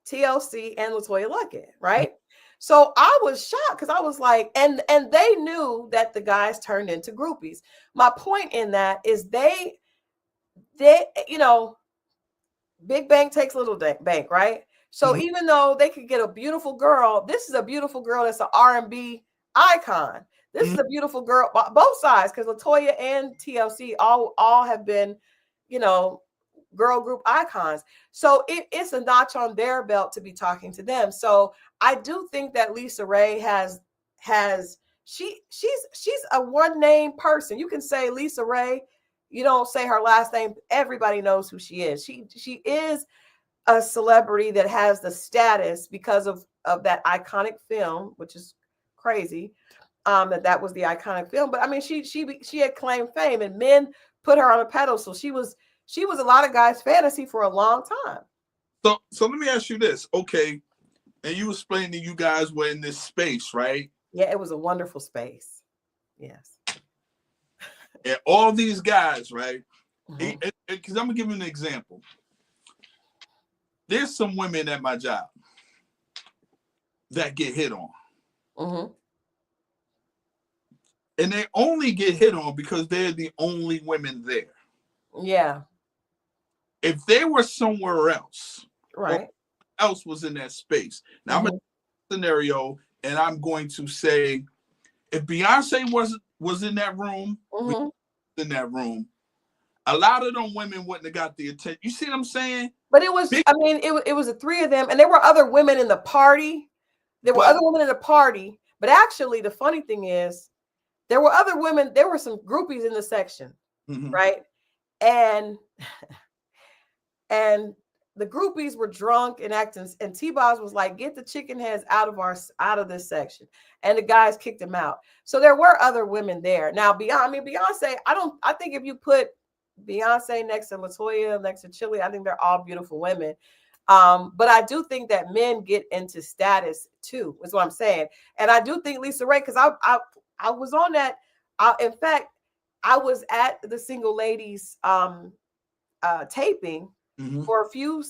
TLC and LaToya Luckett, right? So I was shocked, because I was like, and they knew that the guys turned into groupies. My point in that is they big bank takes little bank, right? So even though they could get a beautiful girl, this is a beautiful girl that's an R&B icon. This is a beautiful girl, both sides, because LaToya and TLC all have been, girl group icons. So it's a notch on their belt to be talking to them. So I do think that Lisa Raye she's a one name person. You can say Lisa Raye, you don't say her last name, everybody knows who she is. She is a celebrity that has the status because of that iconic film, which is crazy. that was the iconic film. But I mean, she had claimed fame, and men put her on a pedestal. She was a lot of guys' fantasy for a long time. So let me ask you this, okay? And you explained that you guys were in this space, right? Yeah, it was a wonderful space. Yes. And all these guys, right? Mm-hmm. Because I'm gonna give you an example. There's some women at my job that get hit on. Mm-hmm. And they only get hit on because they're the only women there. Yeah. If they were somewhere else, right, else was in that space. Now I'm in a scenario, and I'm going to say, if Beyonce was in that room, in that room, a lot of them women wouldn't have got the attention. You see what I'm saying? But it was, I mean, it was the three of them, and there were other women in the party. There were other women in the party, but actually, the funny thing is, there were other women. There were some groupies in the section, right? And the groupies were drunk and acting. And T-Boz was like, "Get the chicken heads out of this section," and the guys kicked him out. So there were other women there. Now, Beyonce. I think if you put Beyonce next to LaToya, next to Chili, I think they're all beautiful women. But I do think that men get into status too, is what I'm saying. And I do think Lisa Raye, because I was on that. In fact, I was at the Single Ladies taping for a few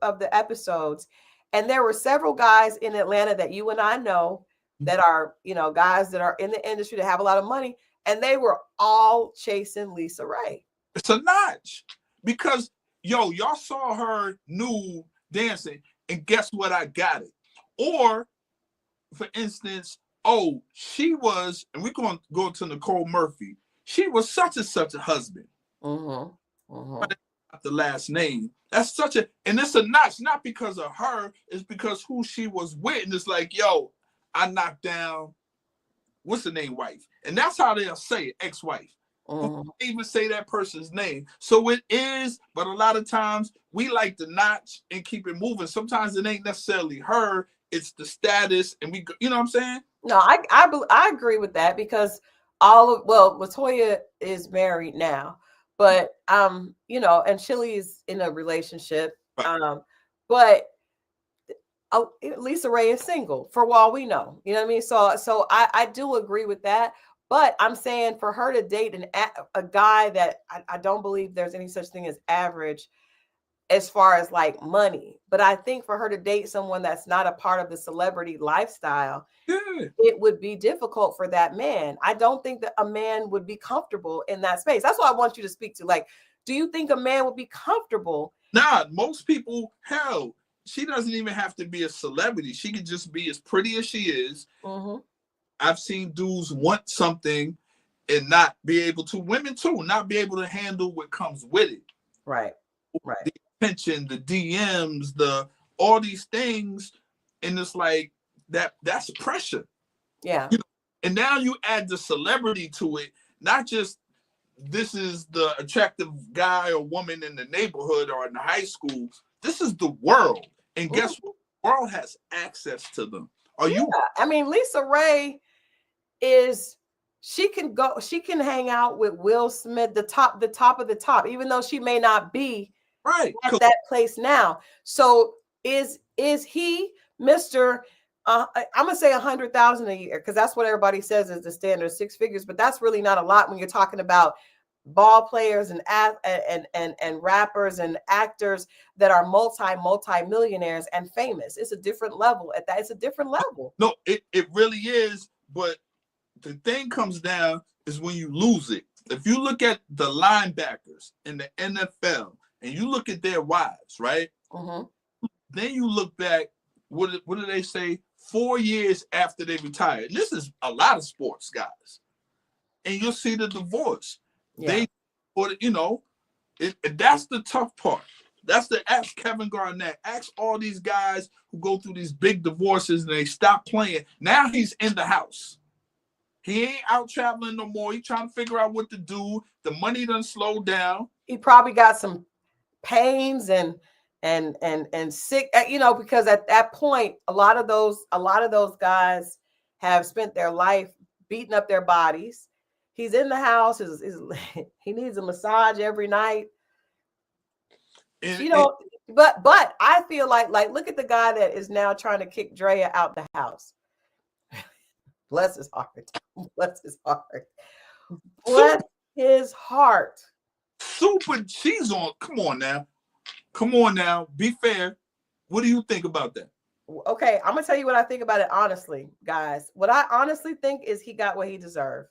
of the episodes, and there were several guys in Atlanta that you and I know that are, guys that are in the industry that have a lot of money, and they were all chasing Lisa Raye. It's a notch because y'all saw her nude dancing, and guess what? I got it. Or, for instance, she was, and we're going to go to Nicole Murphy. She was such a husband. But not the last name. That's and it's a notch, not because of her, it's because who she was with. And it's like, I knocked down, what's the name, wife? And that's how they'll say it, ex-wife. They even say that person's name. So it is, but a lot of times we like to notch and keep it moving. Sometimes it ain't necessarily her, it's the status, and we, you know what I'm saying? No, I agree with that, because LaToya is married now, but and Chili is in a relationship, but Lisa Raye is single for all we know. You know what I mean? So I do agree with that, but I'm saying for her to date a guy that I don't believe there's any such thing as average as far as like money, but I think for her to date someone that's not a part of the celebrity lifestyle, it would be difficult for that man. I don't think that a man would be comfortable in that space. That's what I want you to speak to. Like, do you think a man would be comfortable? Nah, most people, hell, she doesn't even have to be a celebrity. She could just be as pretty as she is. I've seen dudes want something and not be able to, women too, not be able to handle what comes with it. Right. The attention, the DMs, all these things, and it's like that's pressure. Yeah. And now you add the celebrity to it, not just this is the attractive guy or woman in the neighborhood or in the high school. This is the world. And guess what? The world has access to them. I mean, Lisa Raye she can hang out with Will Smith, the top of the top, even though she may not be right at that place now. So is he Mr. I'm gonna say 100,000 a year, because that's what everybody says is the standard, 6 figures, but that's really not a lot when you're talking about ball players and rappers and actors that are multi-millionaires and famous. It's a different level at that. It's a different level. No, it really is. But the thing comes down is when you lose it. If you look at the linebackers in the NFL and you look at their wives, right? Then you look back, what do they say? 4 years after they retired. And this is a lot of sports guys. And you'll see the divorce. Yeah. That's the tough part. That's the ask Kevin Garnett, ask all these guys who go through these big divorces and they stop playing. Now he's in the house. He ain't out traveling no more. He's trying to figure out what to do. The money done slowed down. He probably got some pains and sick, because at that point, a lot of those guys have spent their life beating up their bodies. He's in the house. He needs a massage every night. But I feel like look at the guy that is now trying to kick Drea out the house. Bless his heart. Bless his heart. Bless his heart. Super, she's on. Come on now. Be fair. What do you think about that? Okay, I'm gonna tell you what I think about it honestly, guys. What I honestly think is he got what he deserved.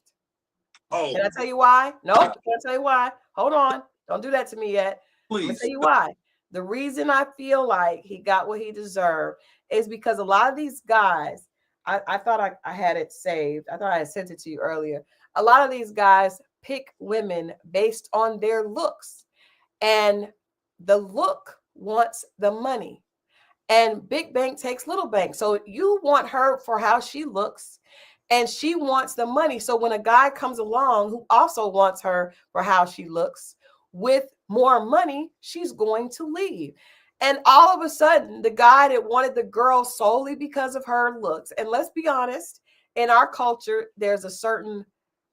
Oh, can I tell you why? Nope. Can I tell you why? Hold on. Don't do that to me yet. Please. Let me tell you why. The reason I feel like he got what he deserved is because a lot of these guys, I thought I had it saved. I thought I had sent it to you earlier. A lot of these guys pick women based on their looks, and the look wants the money, and big bank takes little bank. So you want her for how she looks, and she wants the money. So when a guy comes along who also wants her for how she looks with more money, she's going to leave. And all of a sudden, the guy that wanted the girl solely because of her looks, and let's be honest, in our culture, there's a certain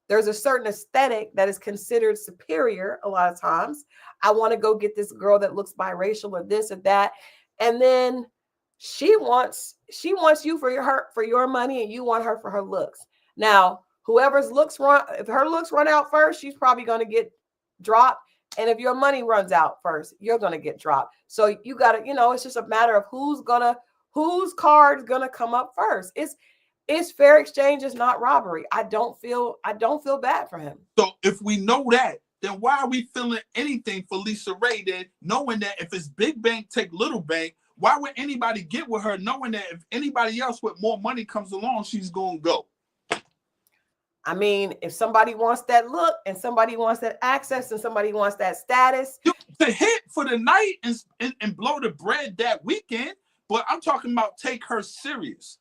aesthetic that is considered superior a lot of times. I want to go get this girl that looks biracial or this or that. And then she wants you for your money, and you want her for her looks. Now, if her looks run out first, she's probably going to get dropped. And if your money runs out first, you're going to get dropped. So you got to, it's just a matter of whose card's going to come up first. It's fair exchange. It's not robbery. I don't feel bad for him. So if we know that, then why are we feeling anything for Lisa Raye then, knowing that if it's big bank take little bank, why would anybody get with her knowing that if anybody else with more money comes along, she's going to go? I mean, if somebody wants that look, and somebody wants that access, and somebody wants that status, to hit for the night and blow the bread that weekend. But I'm talking about take her serious.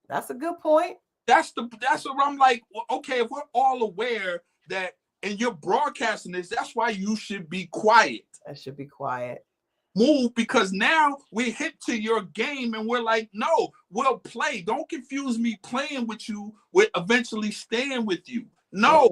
That's a good point. That's what I'm like. Well, okay, if we're all aware that, and you're broadcasting this, that's why you should be quiet. I should be quiet. Move, because now we hit to your game and we're like, no, we'll play. Don't confuse me playing with you with eventually staying with you. No.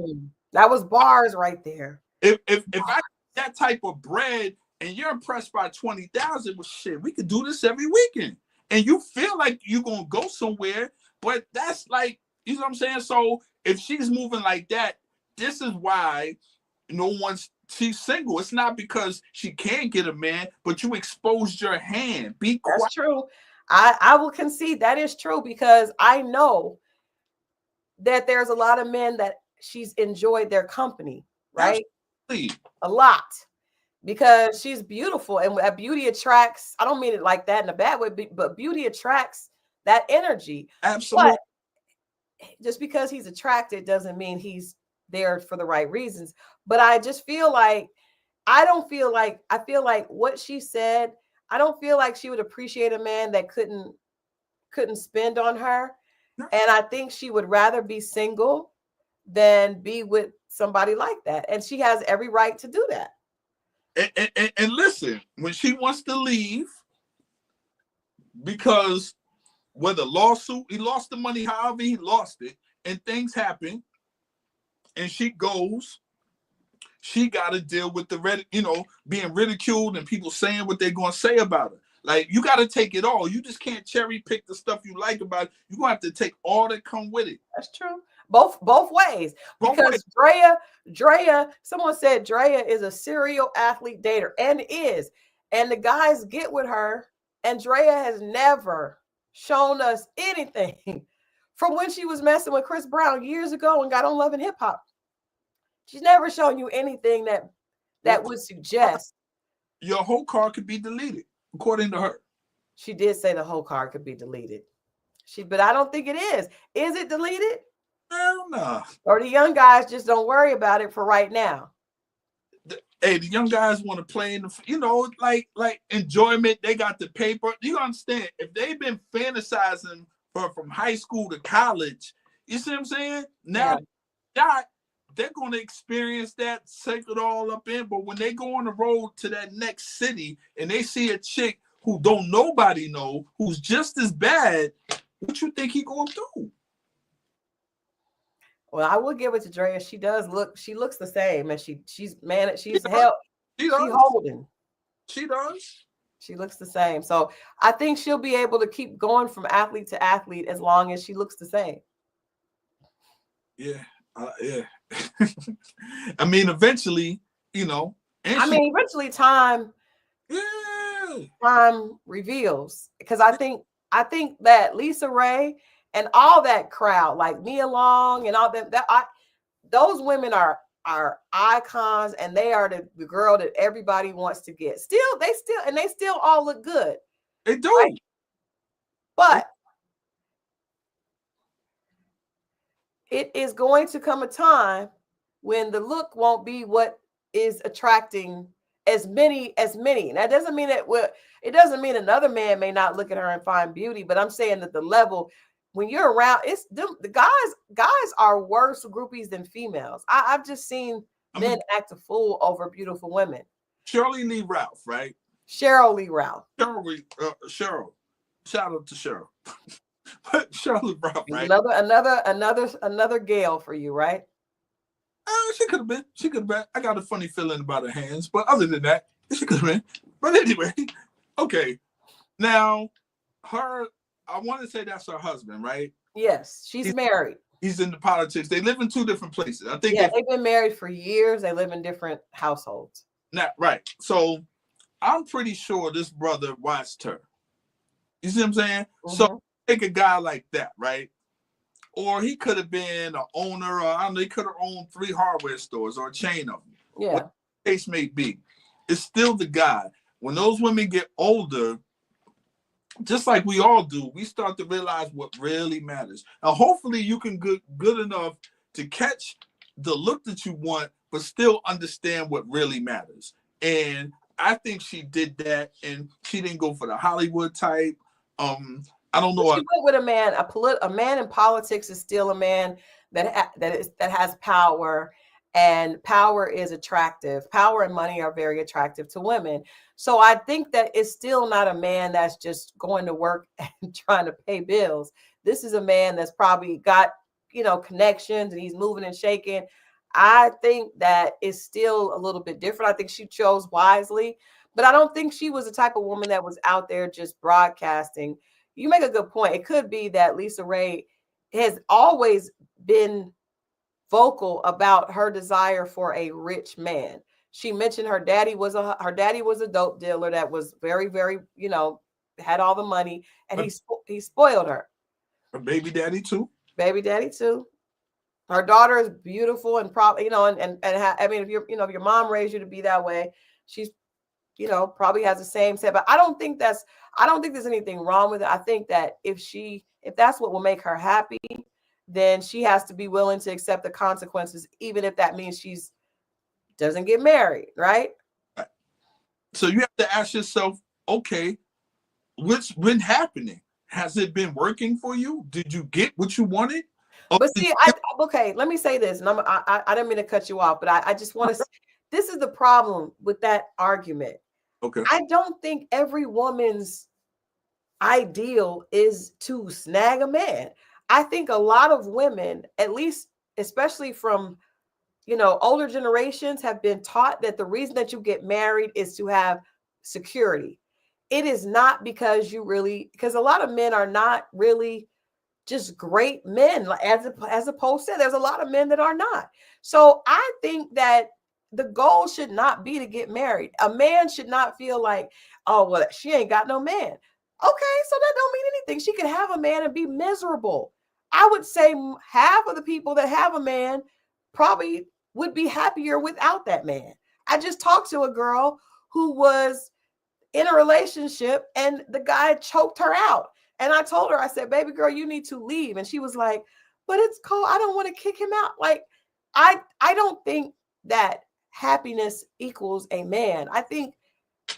That was bars right there. If I get that type of bread and you're impressed by 20,000, well, shit, we could do this every weekend. And you feel like you're gonna go somewhere, but that's like, you know what I'm saying? So if she's moving like that, this is why she's single. It's not because she can't get a man, but you exposed your hand. Be quiet. That's true. I will concede that is true, because I know that there's a lot of men that she's enjoyed their company, right? Absolutely. A lot, because she's beautiful, and beauty attracts. I don't mean it like that in a bad way, but beauty attracts that energy. Absolutely. But just because he's attracted doesn't mean he's there for the right reasons. But I just feel like I feel like what she said, I don't feel like she would appreciate a man that couldn't spend on her. No. And I think she would rather be single than be with somebody like that. And she has every right to do that. And listen, when she wants to leave, because whether lawsuit, he lost the money, however he lost it, and things happen, and she goes, she got to deal with being ridiculed and people saying what they're going to say about her. Like, you got to take it all. You just can't cherry pick the stuff you like about it. You're going to have to take all that come with it. That's true. Both ways. Because Drea, someone said Drea is a serial athlete dater, and is. And the guys get with her, and Drea has never shown us anything from when she was messing with Chris Brown years ago and got on Love and Hip Hop. She's never shown you anything that would suggest your whole card could be deleted, according to her. She did say the whole card could be deleted. But I don't think it is. Is it deleted? Hell no. Or the young guys just don't worry about it for right now. The young guys want to play in the, like enjoyment. They got the paper. You understand? If they've been fantasizing from high school to college, you see what I'm saying? Now, they're going to experience that, take it all up in. But when they go on the road to that next city and they see a chick who don't nobody know, who's just as bad, what you think he going to do? Well, I will give it to Drea. She looks the same, and she's She held, she she does. holding. She does. She looks the same. So I think she'll be able to keep going from athlete to athlete as long as she looks the same. Yeah. Yeah. I mean, eventually, you know. Eventually time reveals. Because I think that Lisa Raye and all that crowd, like Nia Long and all that, those women are icons, and they are the girl that everybody wants to get. They still all look good. They do. Right? But it is going to come a time when the look won't be what is attracting as many. And that doesn't mean it doesn't mean another man may not look at her and find beauty, but I'm saying that the level when you're around, it's the guys are worse groupies than females. I've just seen men act a fool over beautiful women. Shirley Lee Ralph, right? Cheryl Lee Ralph. Cheryl. Shout out to Cheryl. But Shirley Ralph, right? Another Gail for you, right? She could have been. She could have been. I got a funny feeling about her hands, but other than that, she could have been. But anyway, okay. Now, I want to say that's her husband, right? Yes, he's married. He's in the politics. They live in two different places. I think. Yeah, they've been married for years. They live in different households. Right. So I'm pretty sure this brother watched her. You see what I'm saying? Mm-hmm. So take a guy like that, right? Or he could have been an owner, or I don't know, he could have owned 3 hardware stores or a chain of them. Yeah. Whatever the case may be. It's still the guy. When those women get older, just like we all do, we start to realize what really matters. Now, hopefully you can good enough to catch the look that you want, but still understand what really matters. And I think she did that, and she didn't go for the Hollywood type. I don't know. She went with a man. A man in politics is still a man that has power, and power is attractive. Power and money are very attractive to women. So I think that it's still not a man that's just going to work and trying to pay bills. This is a man that's probably got, connections, and he's moving and shaking. I think that is still a little bit different. I think she chose wisely, but I don't think she was the type of woman that was out there just broadcasting. You make a good point. It could be that Lisa Raye has always been vocal about her desire for a rich man. She mentioned her daddy was a dope dealer that was very, very, had all the money, and he spoiled her. Her baby daddy too. Baby daddy too. Her daughter is beautiful and probably, if your mom raised you to be that way, she's, probably has the same set. But I don't think there's anything wrong with it. I think that if that's what will make her happy, then she has to be willing to accept the consequences, even if that means she's doesn't get married, right? So you have to ask yourself, okay, what's been happening? Has it been working for you? Did you get what you wanted? But see, let me say this, and I didn't mean to cut you off, but I just want to. This is the problem with that argument. Okay. I don't think every woman's ideal is to snag a man. I think a lot of women, at least, especially from, older generations, have been taught that the reason that you get married is to have security. It is not because because a lot of men are not really just great men, as opposed to there's a lot of men that are not. So I think that the goal should not be to get married. A man should not feel like, oh, well, she ain't got no man. Okay, so that don't mean anything. She could have a man and be miserable. I would say half of the people that have a man probably would be happier without that man. I just talked to a girl who was in a relationship and the guy choked her out. And I told her, I said, baby girl, you need to leave. And she was like, but it's cold. I don't want to kick him out. Like, I don't think that happiness equals a man. I think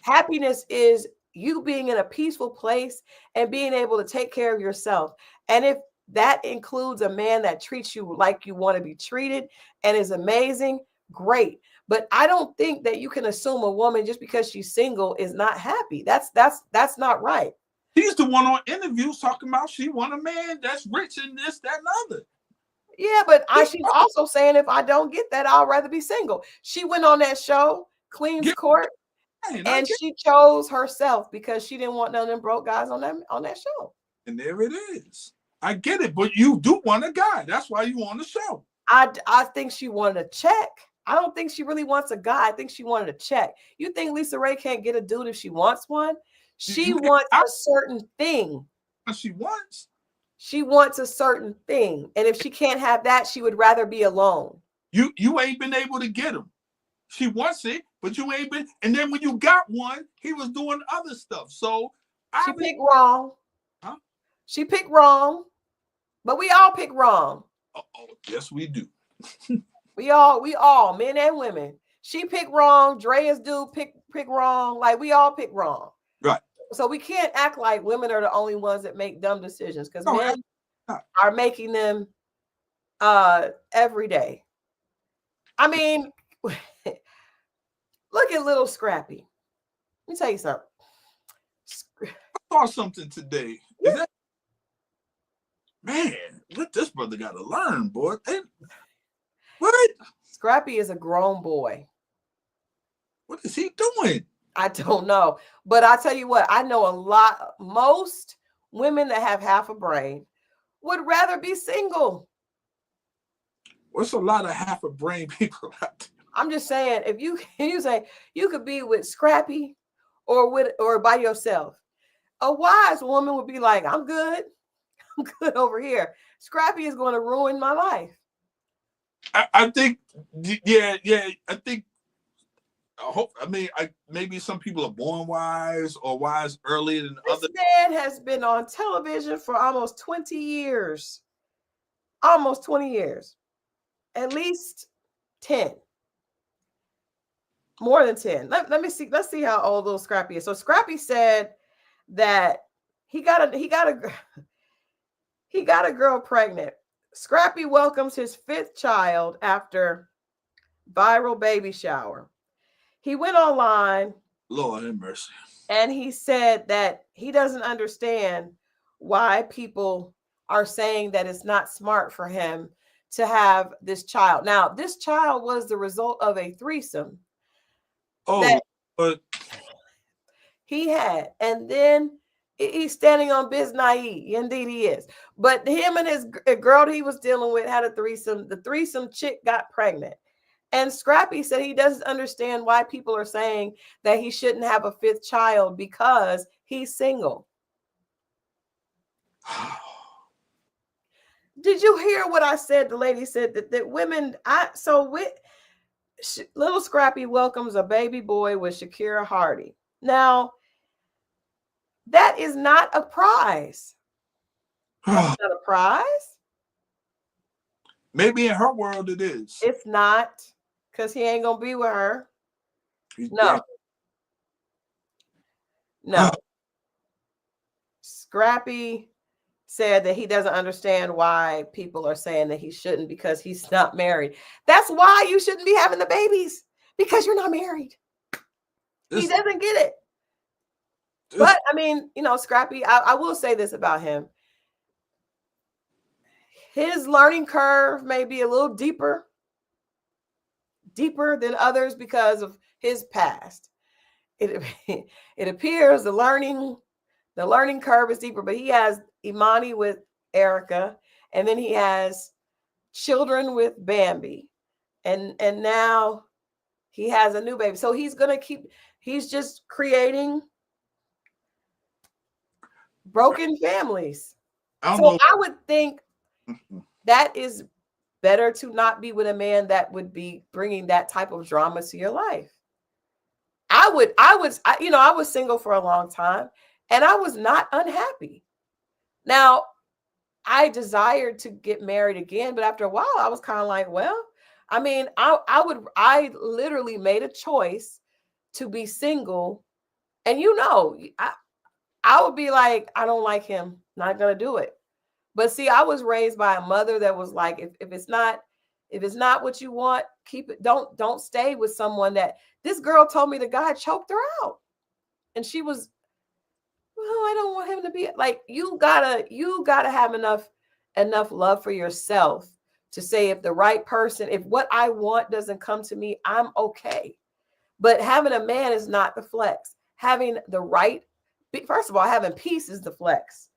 happiness is you being in a peaceful place and being able to take care of yourself. And if that includes a man that treats you like you want to be treated and is amazing, great. But I don't think that you can assume a woman just because she's single is not happy. That's not right. She's the one on interviews talking about she want a man that's rich and this, that, and other. Yeah, but she's also saying if I don't get that, I'll rather be single. She went on that show, Queen's Court, and she chose herself because she didn't want none of them broke guys on that show. And there it is. I get it, but you do want a guy. That's why you on the show. I think she wanted a check. I don't think she really wants a guy. I think she wanted a check. You think Lisa Raye can't get a dude if she wants one? She wants a certain thing. She wants. She wants a certain thing. And if she can't have that, she would rather be alone. You ain't been able to get him. She wants it, but you ain't been. And then when you got one, he was doing other stuff. So she picked wrong. Huh? She picked wrong. But we all pick wrong. Oh, yes, we do. we all, men and women. She picked wrong. Drea's dude pick wrong. Like we all pick wrong. Right. So we can't act like women are the only ones that make dumb decisions because men are making them every day. I mean, look at little Scrappy. Let me tell you something. I saw something today. Yeah. Man, what this brother got to learn, boy. What? Scrappy is a grown boy. What is he doing? I don't know. But I tell you what, I know most women that have half a brain would rather be single. What's a lot of half a brain people out there? I'm just saying, if you say you could be with Scrappy or by yourself, a wise woman would be like, I'm good over here. Scrappy is going to ruin my life. I think, yeah. I think, maybe some people are born wise or wise earlier than others. This man has been on television for almost 20 years. Almost 20 years. At least 10. More than 10. Let me see. Let's see how old little Scrappy is. So Scrappy said that he got a girl pregnant. Scrappy welcomes his 5th child after viral baby shower. He went online. Lord have mercy. And he said that he doesn't understand why people are saying that it's not smart for him to have this child. Now, this child was the result of a threesome. But he had. And then he's standing on biz naive. Indeed he is. But him and his girl that he was dealing with had a threesome. The threesome chick got pregnant. And Scrappy said he doesn't understand why people are saying that he shouldn't have a 5th child because he's single. Did you hear what I said? The lady said that women, little Scrappy welcomes a baby boy with Shakira Hardy. Now, that is not a prize. That's not a prize. Maybe in her world it is. It's not, because he ain't going to be with her. No. Scrappy said that he doesn't understand why people are saying that he shouldn't because he's not married. That's why you shouldn't be having the babies, because you're not married. He doesn't get it. But I mean, Scrappy, I will say this about him. His learning curve may be a little deeper than others because of his past. It appears the learning curve is deeper, but he has Imani with Erica, and then he has children with Bambi, and now he has a new baby. So he's just creating broken families. I would think that is better to not be with a man that would be bringing that type of drama to your life. I was single for a long time and I was not unhappy. Now, I desired to get married again, but after a while I was kind of like, well, I mean, I literally made a choice to be single, and I would be like, I don't like him, not gonna do it. But see, I was raised by a mother that was like, if it's not what you want, keep it. Don't stay with someone that this girl told me the guy choked her out. And she was, well, I don't want him to be like, you gotta have enough love for yourself to say if the right person, if what I want doesn't come to me, I'm okay. But having a man is not the flex. Having the right, first of all, having peace is the flex.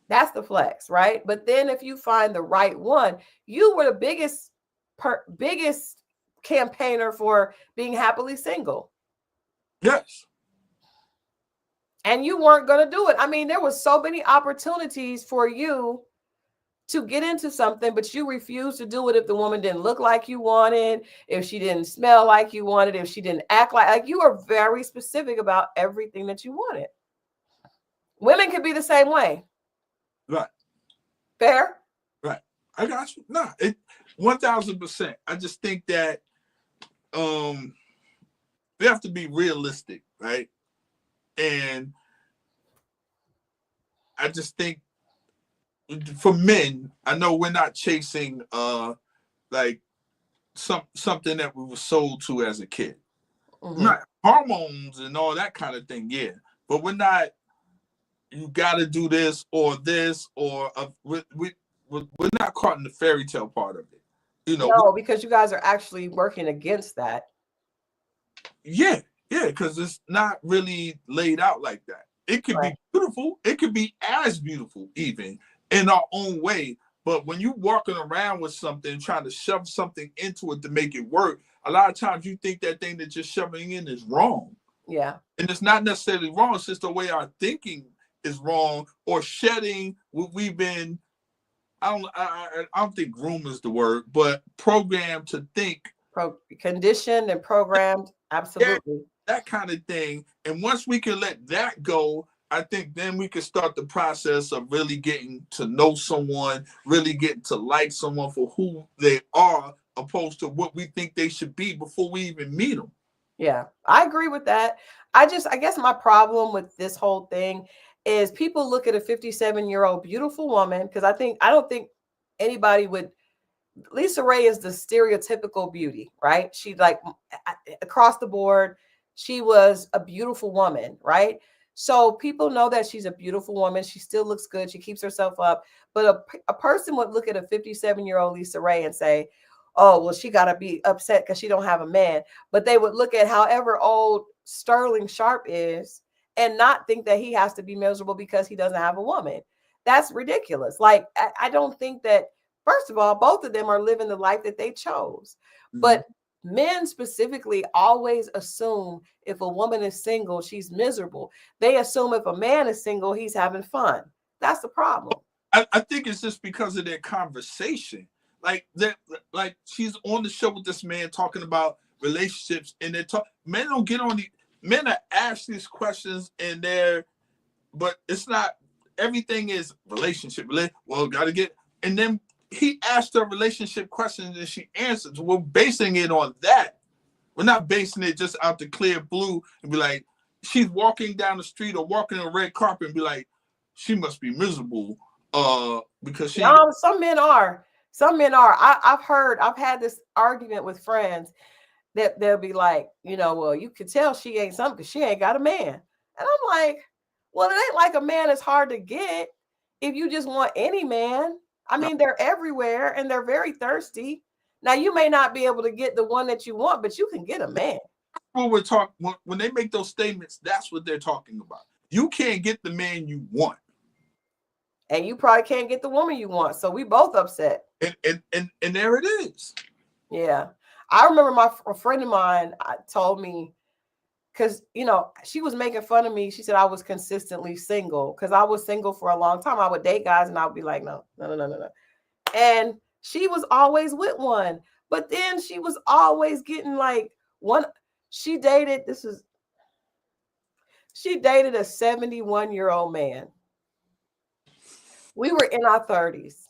That's the flex, right? But then if you find the right one, you were the biggest campaigner for being happily single. Yes. And you weren't going to do it. I mean, there was so many opportunities for you to get into something, but you refused to do it if the woman didn't look like you wanted, if she didn't smell like you wanted, if she didn't act like you were very specific about everything that you wanted. Women can be the same way. Right. Fair? Right. I got you. Nah, 1000%. I just think that we have to be realistic, right? And I just think for men, I know we're not chasing like something that we were sold to as a kid. Not hormones and all that kind of thing, yeah. But we're not, you got to do this, or we're not caught in the fairy tale part of it. You know, no, because you guys are actually working against that. Yeah, because it's not really laid out like that. It could be beautiful. It could be as beautiful, even in our own way. But when you're walking around with something, trying to shove something into it to make it work, a lot of times you think that thing that you're shoving in is wrong. Yeah. And it's not necessarily wrong. It's just the way our thinking is wrong, or shedding what we've been, I don't think groom is the word, but programmed to think. Conditioned and programmed. Absolutely. Yeah, that kind of thing. And once we can let that go, I think then we can start the process of really getting to know someone, really getting to like someone for who they are, opposed to what we think they should be before we even meet them. Yeah, I agree with that. I guess my problem with this whole thing is people look at a 57-year-old beautiful woman, because I don't think anybody would. Lisa Raye is the stereotypical beauty, right? She, like, across the board, she was a beautiful woman, right? So people know that she's a beautiful woman. She still looks good. She keeps herself up. But a person would look at a 57-year-old Lisa Raye and say, oh, well, she got to be upset because she don't have a man. But they would look at however old Sterling Sharp is and not think that he has to be miserable because he doesn't have a woman. That's ridiculous. Like, I don't think that, first of all, both of them are living the life that they chose. But men specifically always assume if a woman is single, she's miserable. They assume if a man is single, he's having fun. That's the problem. I think it's just because of their conversation. Like she's on the show with this man talking about relationships, and men don't get on men are asked these questions, and but it's not, everything is relationship. Well, gotta get, and then he asked her relationship questions and she answered. We're basing it on that. We're not basing it just out the clear blue and be like, she's walking down the street or walking a red carpet and be like, she must be miserable because she. No, some men are. I've had this argument with friends that they'll be like, well, you could tell she ain't something because she ain't got a man. And I'm like, well, it ain't like a man is hard to get if you just want any man. I mean, they're everywhere and they're very thirsty. Now, you may not be able to get the one that you want, but you can get a man. When they make those statements, that's what they're talking about. You can't get the man you want. And you probably can't get the woman you want. So we both upset. And there it is. Yeah. I remember a friend of mine told me, because, she was making fun of me. She said I was consistently single because I was single for a long time. I would date guys and I would be like, no. And she was always with one. But then she was always getting like one. She dated a 71-year-old man. We were in our 30s.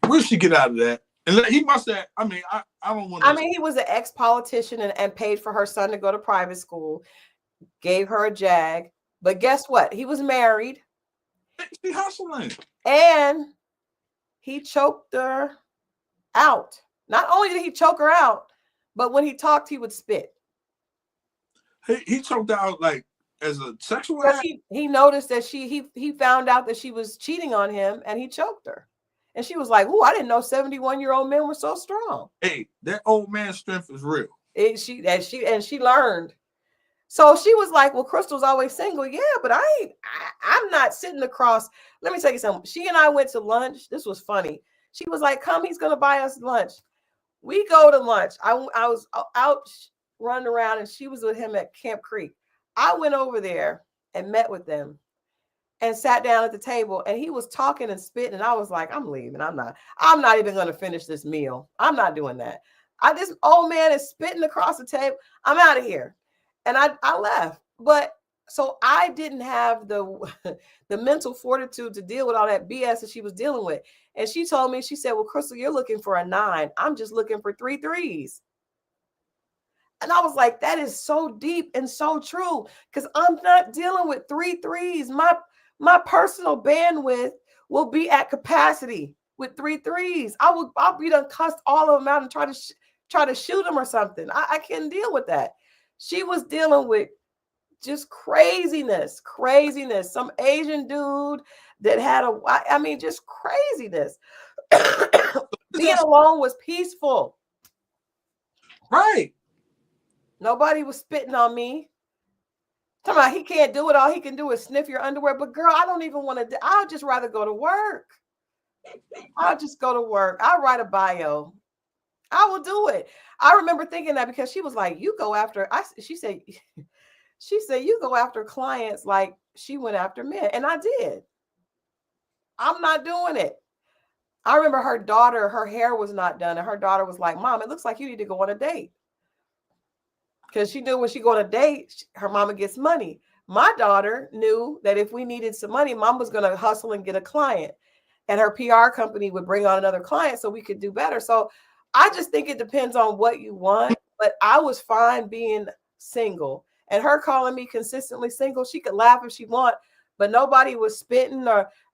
Where'd she get out of that? And he must have, I don't want to. I mean, he was an ex-politician and paid for her son to go to private school, gave her a Jag. But guess what? He was married. She hustling. And he choked her out. Not only did he choke her out, but when he talked, he would spit. He choked her out like as a sexual act? He noticed that he found out that she was cheating on him and he choked her. And she was like, "Ooh, I didn't know 71-year-old men were so strong." Hey, that old man's strength is real. She learned. So she was like, "Well, Christal's always single." Yeah, but I'm not sitting across. Let me tell you something. She and I went to lunch. This was funny. She was like, "Come, he's gonna buy us lunch." We go to lunch. I was out running around, and she was with him at Camp Creek. I went over there and met with them and sat down at the table, and he was talking and spitting, and I was like, "I'm leaving. I'm not even going to finish this meal. I'm not doing that. This old man is spitting across the table. I'm out of here." And I left. But so I didn't have the the mental fortitude to deal with all that BS that she was dealing with. And she told me, she said, "Well, Christal, you're looking for a 9. I'm just looking for 3 threes." And I was like, that is so deep and so true, because I'm not dealing with 3 threes. My personal bandwidth will be at capacity with 3 threes. I'll be done cussed all of them out and try to shoot them or something. I can't deal with that. She was dealing with just craziness. Some Asian dude that had just craziness. Being alone was peaceful. Right. Nobody was spitting on me. Talking about he can't do it. All he can do is sniff your underwear. But girl, I don't even want to. I'll just rather go to work. I'll just go to work. I'll write a bio. I will do it. I remember thinking that, because she was like, "You go after." She said, "You go after clients like she went after men," and I did. I'm not doing it. I remember her daughter, her hair was not done, and her daughter was like, "Mom, it looks like you need to go on a date." Because she knew when she go on a date, her mama gets money. My daughter knew that if we needed some money, mom was going to hustle and get a client, and her PR company would bring on another client so we could do better. So I just think it depends on what you want. But I was fine being single, and her calling me consistently single. She could laugh if she want, but nobody was spitting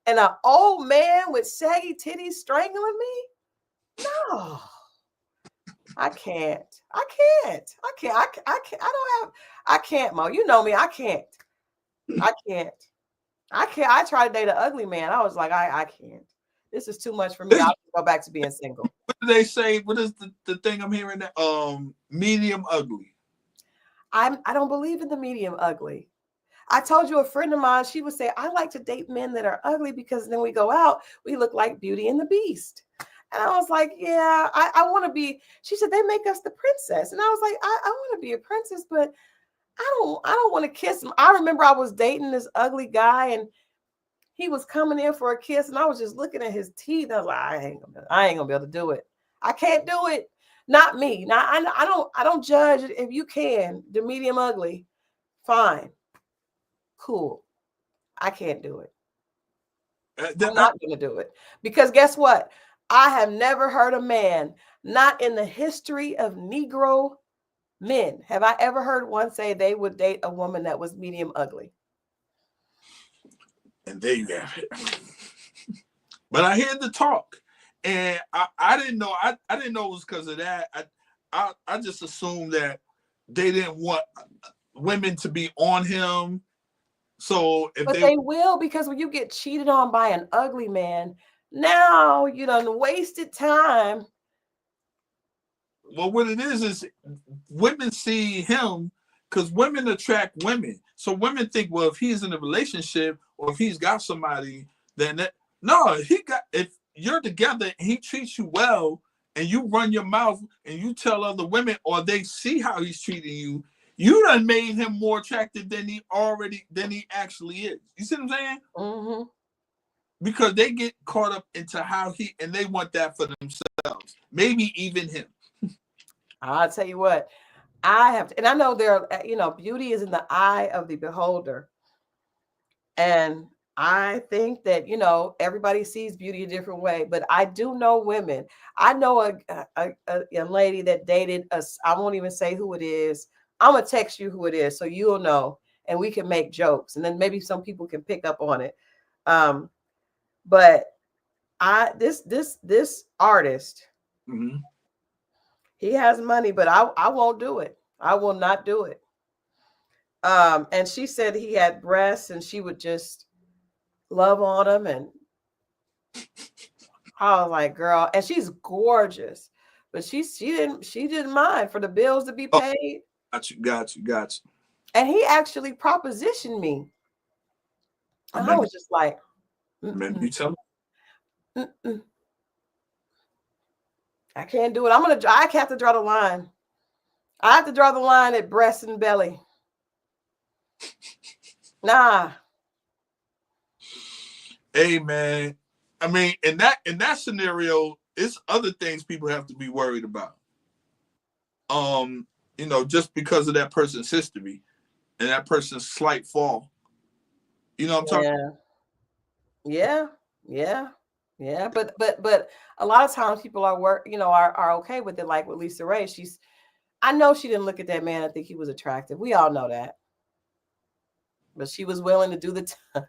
and an old man with saggy titties strangling me. No. I can't, Mo. You know me. I can't. I tried to date an ugly man. I was like, I can't. This is too much for me. I'll go back to being single. What do they say? What is the thing I'm hearing? Medium ugly. I don't believe in the medium ugly. I told you, a friend of mine, she would say, "I like to date men that are ugly, because then we go out, we look like Beauty and the Beast." And I was like, "Yeah, I want to be." She said, "They make us the princess." And I was like, I want to be a princess, but I don't want to kiss him. I remember I was dating this ugly guy, and he was coming in for a kiss, and I was just looking at his teeth. I was like, I ain't gonna be able to do it. I can't do it. Not me. Now I don't judge it. If you can, the medium ugly, fine, cool. I can't do it. I'm not gonna do it, because guess what? I have never heard a man, not in the history of Negro men, have I ever heard one say they would date a woman that was medium ugly. And there you have it. But I hear the talk, and I didn't know. I didn't know it was because of that. I just assumed that they didn't want women to be on him. So but they will, because when you get cheated on by an ugly man, now you done wasted time. Well, what it is women see him, because women attract women. So women think, well, if he's in a relationship or if he's got somebody, then if you're together and he treats you well, and you run your mouth and you tell other women, or they see how he's treating you, you done made him more attractive than he actually is. You see what I'm saying? Mm-hmm. Because they get caught up into how and they want that for themselves. Maybe even him. I'll tell you what, I have to, and I know beauty is in the eye of the beholder. And I think that, everybody sees beauty a different way, but I do know women. I know a young lady that dated us. I won't even say who it is. I'm going to text you who it is, so you'll know, and we can make jokes, and then maybe some people can pick up on it. But this artist, mm-hmm. He has money, but I won't do it. I will not do it. And she said he had breasts, and she would just love on him, and I was like, girl, and she's gorgeous, but she didn't mind for the bills to be paid. Got you. And he actually propositioned me. And I was just like, remember you tell me? I can't do it. I have to draw the line. I have to draw the line at breast and belly. Nah. Hey man, I mean, in that scenario, it's other things people have to be worried about. You know, just because of that person's history and that person's slight fall. You know what I'm talking about? Yeah. But a lot of times people are okay with it. Like with Lisa Raye, I know she didn't look at that man and think he was attractive. We all know that. But she was willing to do the time.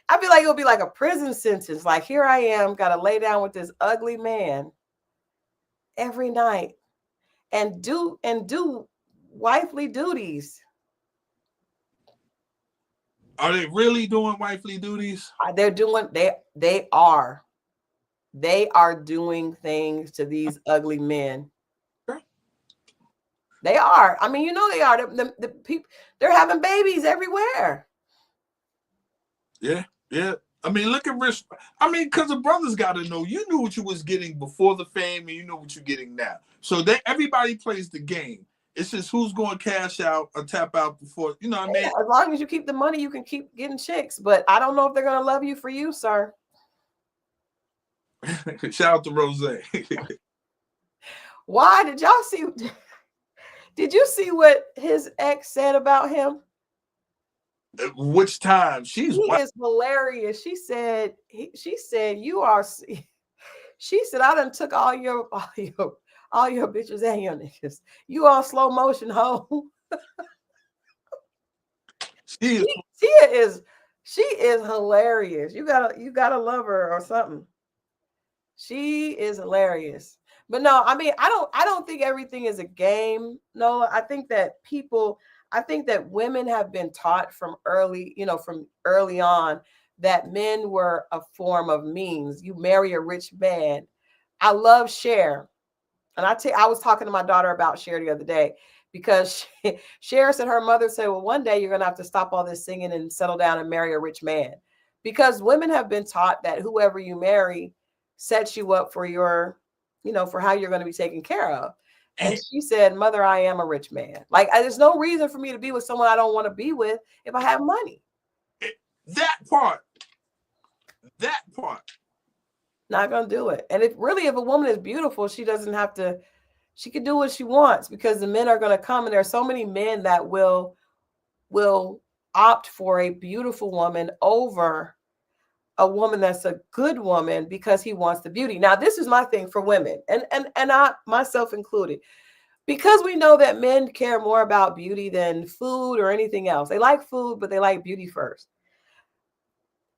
I feel like it'll be like a prison sentence. Like, here I am, got to lay down with this ugly man every night and do wifely duties. Are they really doing wifely duties? They are doing things to these ugly men. They are. I mean, they are. The people, they're having babies everywhere. Yeah. I mean, look at Rich. I mean, because the brothers got to know, you knew what you was getting before the fame, and you know what you're getting now. So everybody plays the game. It's just who's going to cash out or tap out before, you know what I mean? As long as you keep the money, you can keep getting chicks. But I don't know if they're going to love you for you, sir. Shout out to Rose. Why did y'all see? Did you see what his ex said about him? Which time? He is hilarious. She said you are. She said, I done took all your bitches and your niggas. You on slow motion, hoe. She is hilarious. You gotta love her or something. She is hilarious. But no, I mean, I don't think everything is a game. No, I think that women have been taught from early on that men were a form of means. You marry a rich man. I love Cher. And I was talking to my daughter about Cher the other day because Cher said her mother said, well, one day you're going to have to stop all this singing and settle down and marry a rich man. Because women have been taught that whoever you marry sets you up for for how you're going to be taken care of. And she said, Mother, I am a rich man. Like, there's no reason for me to be with someone I don't want to be with if I have money. That part. Not going to do it. And if a woman is beautiful, she doesn't have to, she can do what she wants because the men are going to come. And there's so many men that will opt for a beautiful woman over a woman that's a good woman because he wants the beauty. Now, this is my thing for women and I myself included, because we know that men care more about beauty than food or anything else. They like food, but they like beauty first.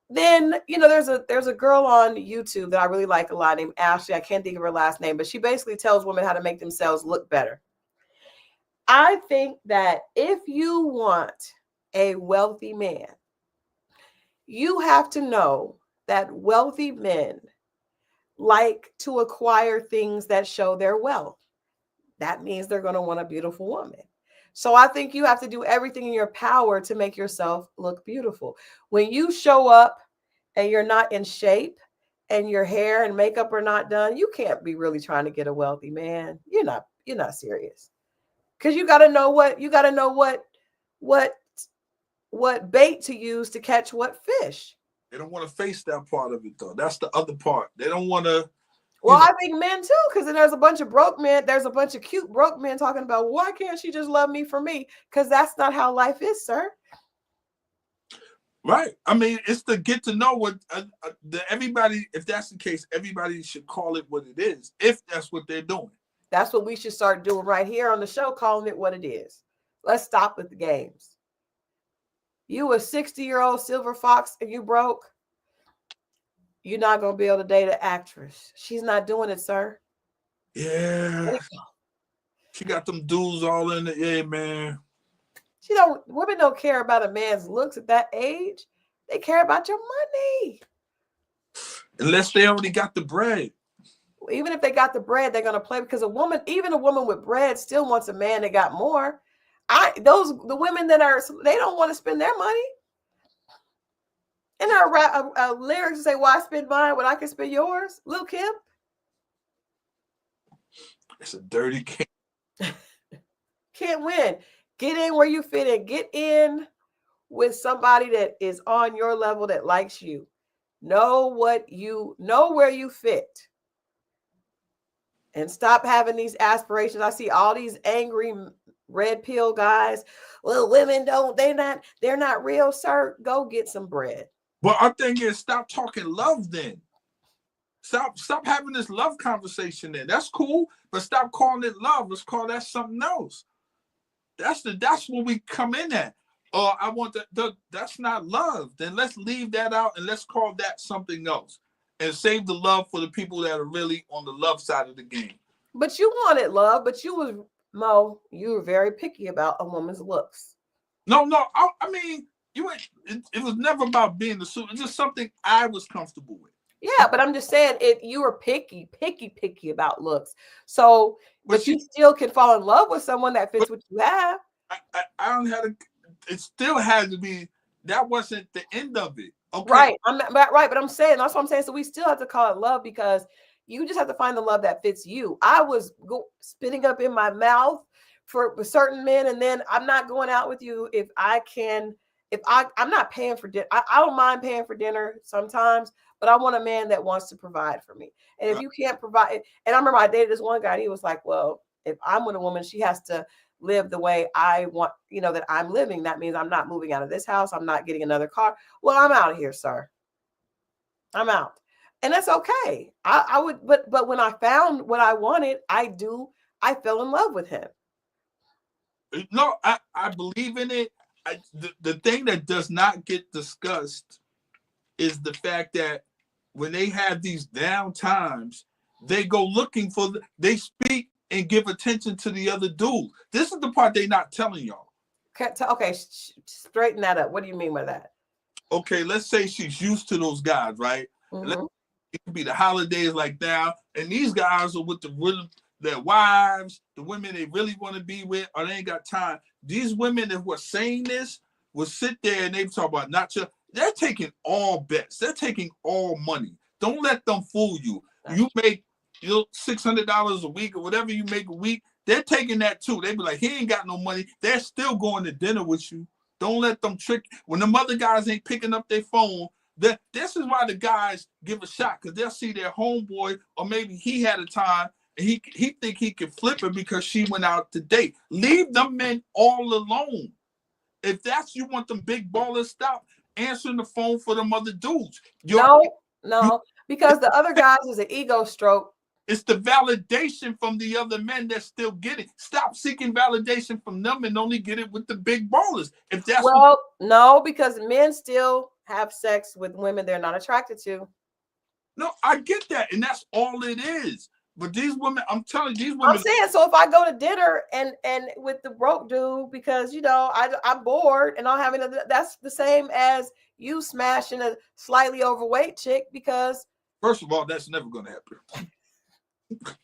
Then, there's a girl on YouTube that I really like a lot named Ashley. I can't think of her last name, but she basically tells women how to make themselves look better. I think that if you want a wealthy man, you have to know that wealthy men like to acquire things that show their wealth. That means they're going to want a beautiful woman. So I think you have to do everything in your power to make yourself look beautiful. When you show up and you're not in shape and your hair and makeup are not done, you can't be really trying to get a wealthy man. You're not serious. Because you got to know what bait to use to catch what fish. They don't want to face that part of it though. That's the other part. They don't want to. Well, I think men too, because then there's a bunch of broke men. There's a bunch of cute broke men talking about, why can't she just love me for me? Because that's not how life is, sir. Right. I mean, it's to get to know what everybody. If that's the case, everybody should call it what it is. If that's what they're doing, that's what we should start doing right here on the show, calling it what it is. Let's stop with the games. You a 60-year-old silver fox and you broke. You're not going to be able to date an actress. She's not doing it, sir. Yeah. She got them dudes all in it. Yeah, man. Women don't care about a man's looks at that age. They care about your money. Unless they already got the bread. Even if they got the bread, they're gonna play because even a woman with bread still wants a man that got more. The women that they don't want to spend their money. And her lyrics say, "Why spend mine when I can spend yours?" Lil' Kim. It's a dirty game. Can't win. Get in where you fit in. Get in with somebody that is on your level that likes you. Know where you fit. And stop having these aspirations. I see all these angry red pill guys. Well, women they're not real, sir. Go get some bread. But our thing is, stop talking love then. Stop having this love conversation then. That's cool, but stop calling it love. Let's call that something else. That's what we come in at. I want that's not love. Then let's leave that out and let's call that something else. And save the love for the people that are really on the love side of the game. But you wanted love, but you were very picky about a woman's looks. No, I mean, it was never about being the suit. It's just something I was comfortable with. Yeah, but I'm just saying you were picky about looks. So, but you still can fall in love with someone that fits what you have. I don't have to. It still had to be. That wasn't the end of it. Okay. Right. But I'm saying that's what I'm saying. So we still have to call it love because you just have to find the love that fits you. I was spitting up in my mouth for certain men, and then I'm not going out with you if I'm not paying for dinner. I don't mind paying for dinner sometimes, but I want a man that wants to provide for me. And if you can't provide, and I remember I dated this one guy, and he was like, well, if I'm with a woman, she has to live the way I want, that I'm living. That means I'm not moving out of this house. I'm not getting another car. Well, I'm out of here, sir. I'm out. And that's okay. I would, but when I found what I wanted, I fell in love with him. No, I believe in it. The thing that does not get discussed is the fact that when they have these down times, they go looking they speak and give attention to the other dude. This is the part they're not telling y'all. Okay, straighten that up. What do you mean by that? Okay, let's say she's used to those guys, right? Mm-hmm. It could be the holidays like now, and these guys are with their wives, the women they really want to be with, or they ain't got time. These women that were saying this will sit there and they talk about they're taking all bets. They're taking all money. Don't let them fool you. You make $600 a week or whatever you make a week. They're taking that too. They be like, he ain't got no money. They're still going to dinner with you. Don't let them trick. When the other guys ain't picking up their phone, this is why the guys give a shot, because they'll see their homeboy, or maybe he had a time and he think he can flip it because she went out to date. Leave them men all alone. If that's you want them big ballers, stop answering the phone for them other dudes. No, because the other guys is an ego stroke. It's the validation from the other men that still get it. Stop seeking validation from them and only get it with the big ballers. If that's no, because men still have sex with women they're not attracted to. No, I get that, and that's all it is. But these women, I'm telling you, these women. I'm saying, so if I go to dinner and with the broke dude because I'm bored and I'm having that's the same as you smashing a slightly overweight chick because. First of all, that's never going to happen.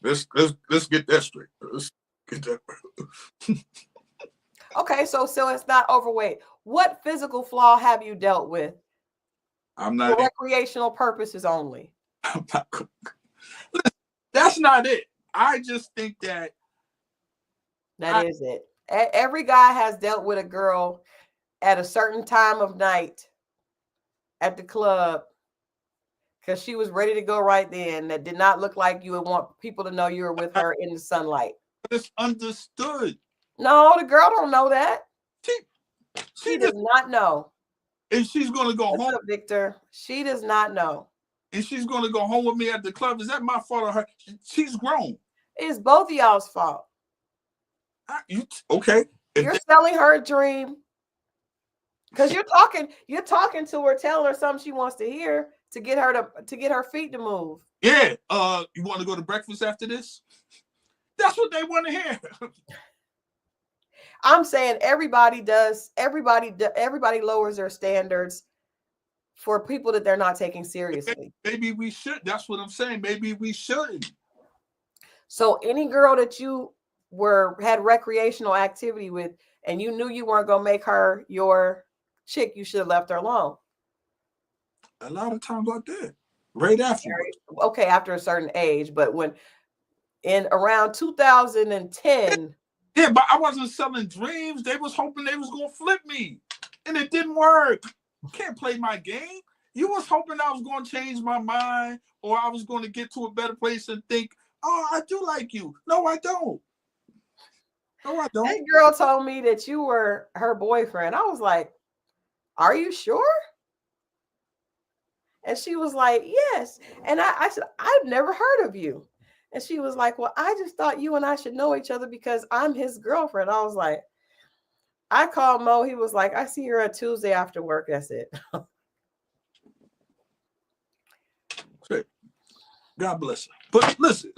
Let's get that straight. Let's get that. Okay, so it's not overweight. What physical flaw have you dealt with? I'm not for recreational purposes only. I'm not. That's not it. I just think that is it. Every guy has dealt with a girl at a certain time of night at the club because she was ready to go right then. That did not look like you would want people to know you were with her in the sunlight. It's understood. No, the girl don't know that. She does not know. And she's going to go home. Up, Victor? She does not know. And she's going to go home with me at the club. Is that my fault or her? She's grown. It's both of y'all's fault. Okay. You're selling her a dream. Because you're talking to her, telling her something she wants to hear to get her feet to move. Yeah. You want to go to breakfast after this? That's what they want to hear. I'm saying everybody does. Everybody lowers their standards for people that they're not taking seriously. Maybe we should. That's what I'm saying. Maybe we shouldn't. So any girl that you had recreational activity with and you knew you weren't going to make her your chick, you should have left her alone. A lot of times I did. Right afterwards. Okay, after a certain age, but when in around 2010. Yeah, but I wasn't selling dreams. They was hoping they was gonna flip me. And it didn't work. You can't play my game. You was hoping I was gonna change my mind or I was gonna get to a better place and think, oh, I do like you. No, I don't. No, I don't. That girl told me that you were her boyfriend. I was like, are you sure? And she was like, yes. And I said, I've never heard of you. And she was like, well, I just thought you and I should know each other because I'm his girlfriend. I was like, I called Mo. He was like, I see her on Tuesday after work. That's it. Great. God bless her. But listen.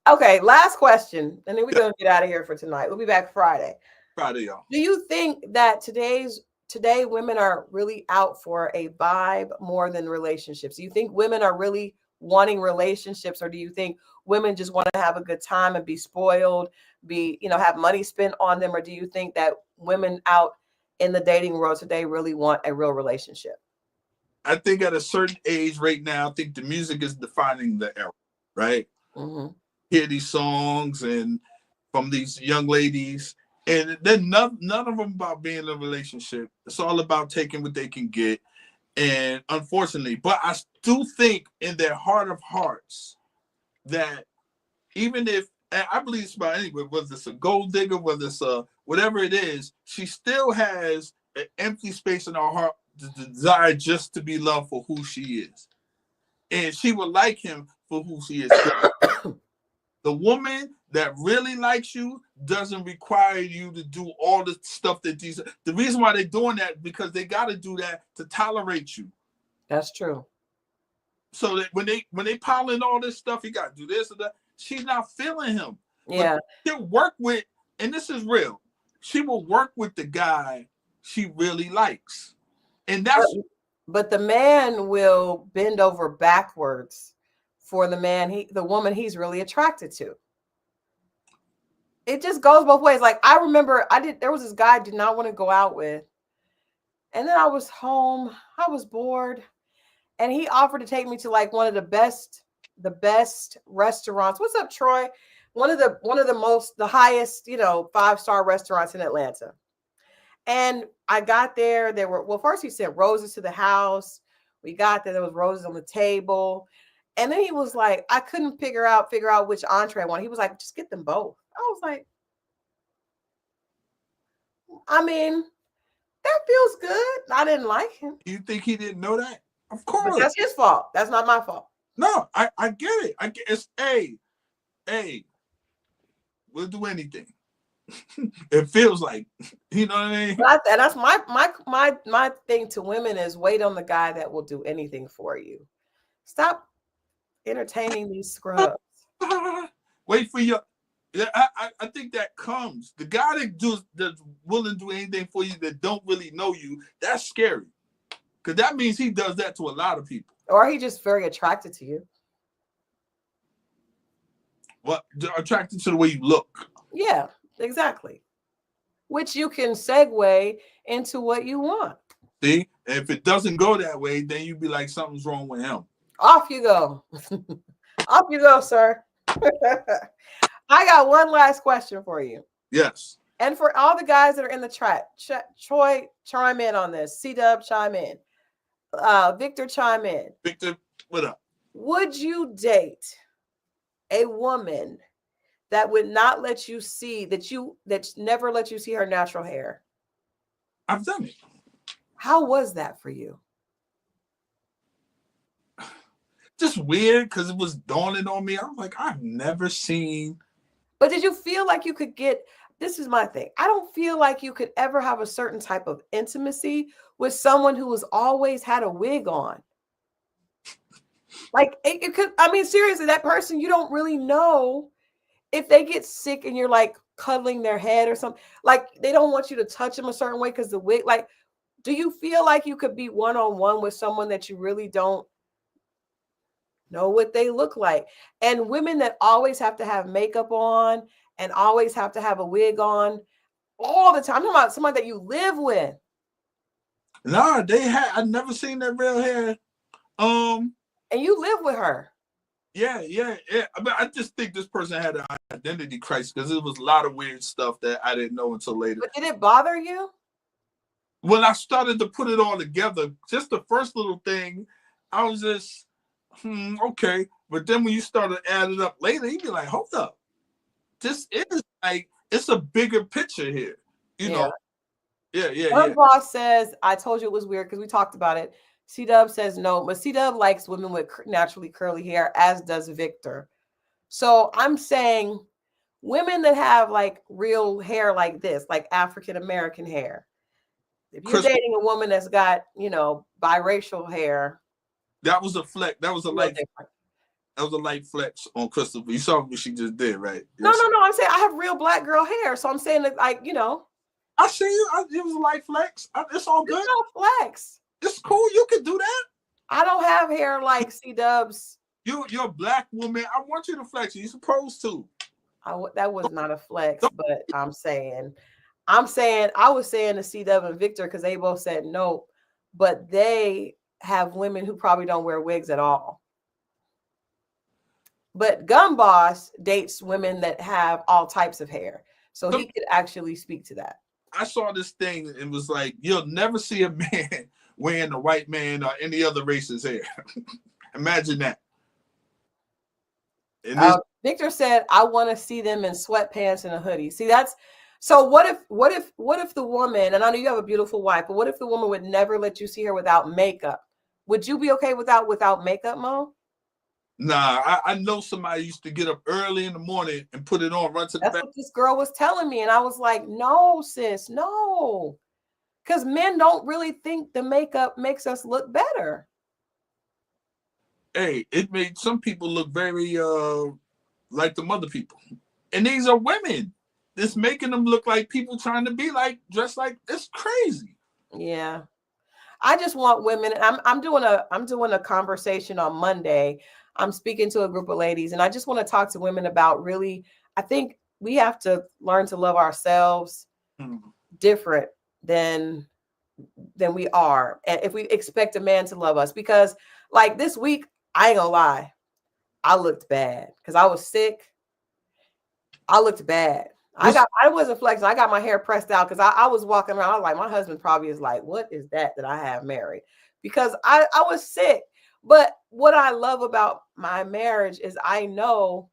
Okay, last question. And then we're going to get out of here for tonight. We'll be back Friday. Friday, y'all. Do you think that today women are really out for a vibe more than relationships? Do you think women are really wanting relationships, or do you think women just want to have a good time and be spoiled, have money spent on them? Or do you think that women out in the dating world today really want a real relationship? I think at a certain age right now, I think the music is defining the era, right? Mm-hmm. Hear these songs and from these young ladies, and then none of them about being in a relationship. It's all about taking what they can get. And unfortunately, but I do think in their heart of hearts that even if, and I believe it's about anyway, whether it's a gold digger, whether it's whatever it is, she still has an empty space in her heart, the desire just to be loved for who she is. And she would like him for who she is. The woman that really likes you doesn't require you to do all the stuff that the reason why they're doing that, because they got to do that to tolerate you. That's true. So that when they pile in all this stuff, you got to do this or that. She's not feeling him. Yeah. But she'll work with, and this is real, she will work with the guy she really likes. And that's. But the man will bend over backwards for the woman he's really attracted to. It just goes both ways. Like I remember there was this guy I did not want to go out with. And then I was home, I was bored. And he offered to take me to like one of the best restaurants. What's up, Troy? One of the highest, 5-star restaurants in Atlanta. And I got there. First he sent roses to the house. We got there was roses on the table. And then he was like, I couldn't figure out which entree I wanted. He was like, just get them both. I was like, I mean, that feels good. I didn't like him. You think he didn't know that? Of course. But that's his fault. That's not my fault. No, I get it. It's hey, we'll do anything. It feels like, you know what I mean? And that's my thing to women is wait on the guy that will do anything for you. Stop entertaining these scrubs. Wait for your. Yeah, I think that comes. The guy that's willing to do anything for you that don't really know you, that's scary. Because that means he does that to a lot of people. Or he's just very attracted to you. What? Attracted to the way you look. Yeah, exactly. Which you can segue into what you want. See? If it doesn't go that way, then you'd be like, something's wrong with him. Off you go. Off you go, sir. I got one last question for you. Yes. And for all the guys that are in the chat, Troy, chime in on this. C-Dub, chime in. Victor, chime in. Victor, what up? Would you date a woman that would not let you see that never let you see her natural hair? I've done it. How was that for you? Just weird because it was dawning on me. I was like, I've never seen. But did you feel like you could this is my thing. I don't feel like you could ever have a certain type of intimacy with someone who has always had a wig on. Like it could, I mean, seriously, that person, you don't really know if they get sick and you're like cuddling their head or something. Like they don't want you to touch them a certain way because the wig, like, do you feel like you could be one-on-one with someone that you really don't know what they look like. And women that always have to have makeup on and always have to have a wig on all the time. I'm talking about somebody that you live with. Nah, I never seen that real hair. And you live with her. Yeah. But I just think this person had an identity crisis because it was a lot of weird stuff that I didn't know until later. But did it bother you? When I started to put it all together, just the first little thing, I was just, okay. But then when you started adding up later, you'd be like, hold up. This is like, it's a bigger picture here. You know? Yeah. Her boss says, I told you it was weird because we talked about it. C-Dub says no, but C-Dub likes women with naturally curly hair, as does Victor. So I'm saying women that have like real hair like this, like African-American hair. If you're dating a woman that's got, biracial hair. That was a flex. That was a light flex on Christal. You saw what she just did, right? No. I'm saying I have real black girl hair. So I'm saying that, like, I see you. It was a light flex. It's all good. It's no flex. It's cool. You can do that. I don't have hair like C-Dub's. You're a black woman. I want you to flex. You're supposed to. That was not a flex, but I was saying to C-Dub and Victor because they both said no, but they have women who probably don't wear wigs at all. But Gun Boss dates women that have all types of hair. So he could actually speak to that. I saw this thing and was like, you'll never see a man wearing a white man or any other race's hair. Imagine that. Victor said, I want to see them in sweatpants and a hoodie. See, so what if the woman, and I know you have a beautiful wife, but what if the woman would never let you see her without makeup? Would you be okay without makeup, Mo? Nah, I know somebody used to get up early in the morning and put it on, run to the back. That's what this girl was telling me. And I was like, no, sis, no. Because men don't really think the makeup makes us look better. Hey, it made some people look very like the other people. And these are women. It's making them look like people trying to be like, dressed like, it's crazy. Yeah. I just want women. I'm doing a conversation on Monday. I'm speaking to a group of ladies, and I just want to talk to women about really, I think we have to learn to love ourselves different than we are. And if we expect a man to love us, because like this week, I ain't gonna lie, I looked bad because I was sick. I looked bad. I wasn't flexing. I got my hair pressed out because I was walking around. I was like, my husband probably is like, what is that I have married? Because I was sick. But what I love about my marriage is I know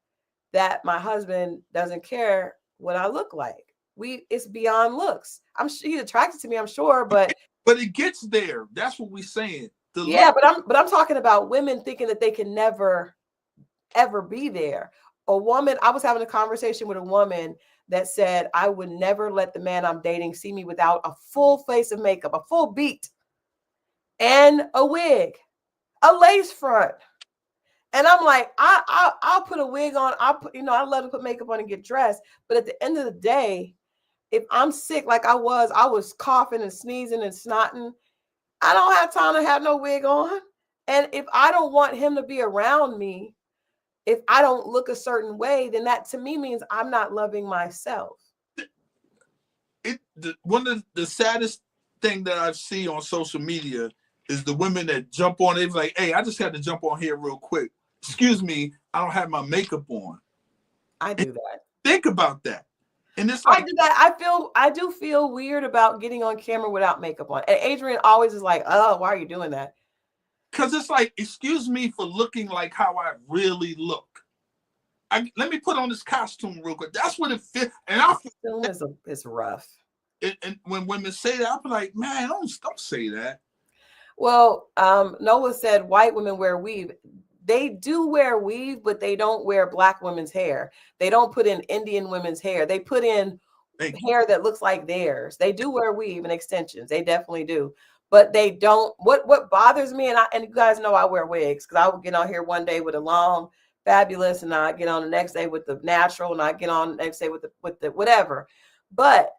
that my husband doesn't care what I look like. It's beyond looks. He's attracted to me, I'm sure, but it gets there. That's what we're saying. But I'm talking about women thinking that they can never ever be there. A woman, I was having a conversation with a woman that said, I would never let the man I'm dating see me without a full face of makeup, a full beat, and a wig, a lace front. And I'm like, I'll put a wig on. I love to put makeup on and get dressed. But at the end of the day, if I'm sick like I was coughing and sneezing and snotting, I don't have time to have no wig on. And if I don't want him to be around me, if I don't look a certain way, then that to me means I'm not loving myself. One of the saddest thing that I've seen on social media is the women that jump on. It's like, hey, I just had to jump on here real quick. Excuse me, I don't have my makeup on. I do that. Think about that. And it's like, I do that. I do feel weird about getting on camera without makeup on. And Adrian always is like, oh, why are you doing that? Because it's like, excuse me for looking like how I really look. Let me put on this costume real quick. That's what it fits. And I feel is rough. And when women say that, I'm like, man, don't say that. Well, Noah said white women wear weave. They do wear weave, but they don't wear black women's hair. They don't put in Indian women's hair. They put in hair that looks like theirs. They do wear weave and extensions. They definitely do. But they don't. What bothers me, and you guys know I wear wigs because I will get on here one day with a long, fabulous, and I get on the next day with the natural, and I get on the next day with the whatever. But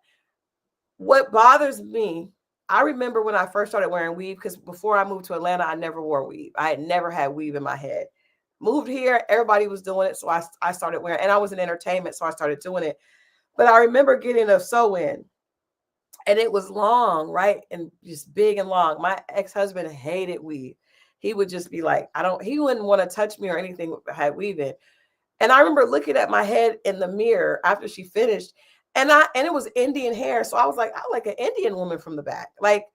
what bothers me, I remember when I first started wearing weave, because before I moved to Atlanta, I never wore weave. I had never had weave in my head. moved here, everybody was doing it. So I started wearing, and I was in entertainment. So I started doing it. But I remember getting a sew-in and it was long, right? And just big and long. My ex-husband hated weave. He would just be like, he wouldn't want to touch me or anything that had weave in. And I remember looking at my head in the mirror after she finished, and it was Indian hair. So I was like, I like an Indian woman from the back. Like,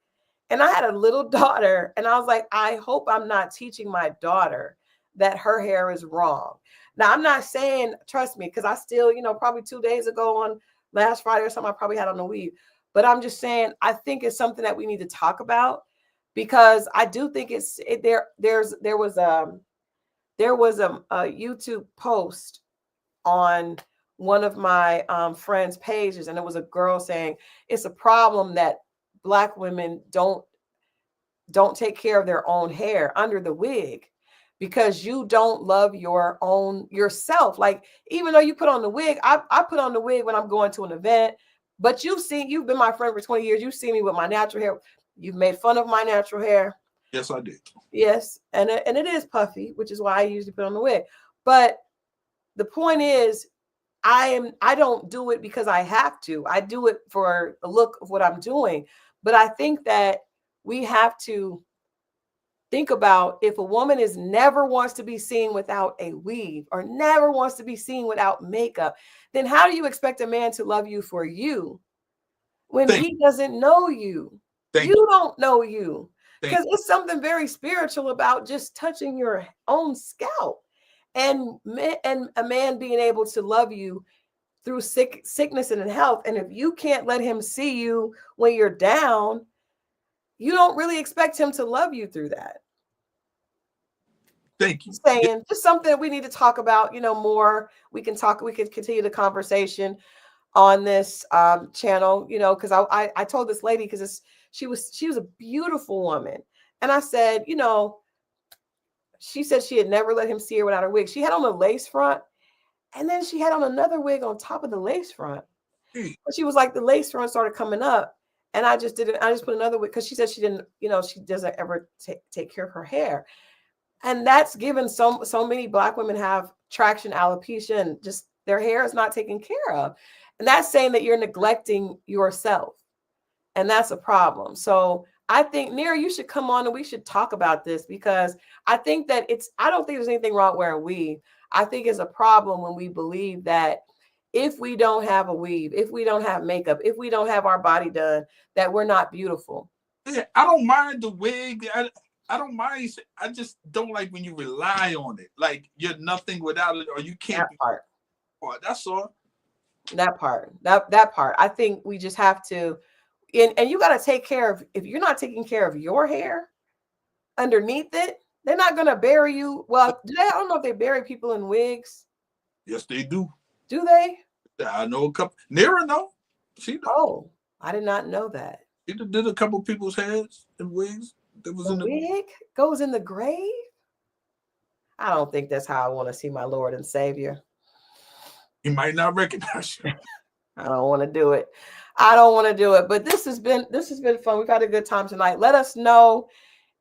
and I had a little daughter, and I was like, I hope I'm not teaching my daughter that her hair is wrong. Now, I'm not saying, trust me, because I still, probably 2 days ago on last Friday or something, I probably had on the weave. But I'm just saying, I think it's something that we need to talk about, because I do think there was a YouTube post on one of my friends' pages, and it was a girl saying it's a problem that Black women don't take care of their own hair under the wig, because you don't love yourself. Like, even though you put on the wig, I put on the wig when I'm going to an event, but you've been my friend for 20 years. You've seen me with my natural hair. You've made fun of my natural hair. Yes, I did. Yes. And it is puffy, which is why I usually put on the wig. But the point is, I don't do it because I have to. I do it for the look of what I'm doing. But I think that we have to think about, if a woman never wants to be seen without a weave or never wants to be seen without makeup, then how do you expect a man to love you for you when he doesn't know you? You don't know you. Because it's something very spiritual about just touching your own scalp, and a man being able to love you through sickness and in health. And if you can't let him see you when you're down, you don't really expect him to love you through that. Thank you. Saying just something that we need to talk about, more. We can continue the conversation on this channel, because I told this lady, because she was a beautiful woman. And I said, she said she had never let him see her without her wig. She had on a lace front, and then she had on another wig on top of the lace front. But she was like, the lace front started coming up, and I just put another wig, because she said she didn't, she doesn't ever take care of her hair. And that's given so many Black women have traction alopecia, and just their hair is not taken care of. And that's saying that you're neglecting yourself. And that's a problem. So I think, Nira, you should come on and we should talk about this, because I think that I don't think there's anything wrong wearing weave. I think it's a problem when we believe that if we don't have a weave, if we don't have makeup, if we don't have our body done, that we're not beautiful. Yeah, I don't mind the wig. I don't mind. I just don't like when you rely on it. Like, you're nothing without it, or you can't. That part. That's all. That part. That part. I think we just have to, and you got to take care of, if you're not taking care of your hair underneath it, they're not going to bury you. Well, I don't know if they bury people in wigs. Yes, they do. Do they? I know a couple. Nira, no. She knows. Oh, I did not know that. She did a couple people's heads in wigs. That was The in the wig goes in the grave? I don't think that's how I want to see my Lord and Savior. He might not recognize you. I don't want to do it. But this has been fun. We've had a good time tonight. Let us know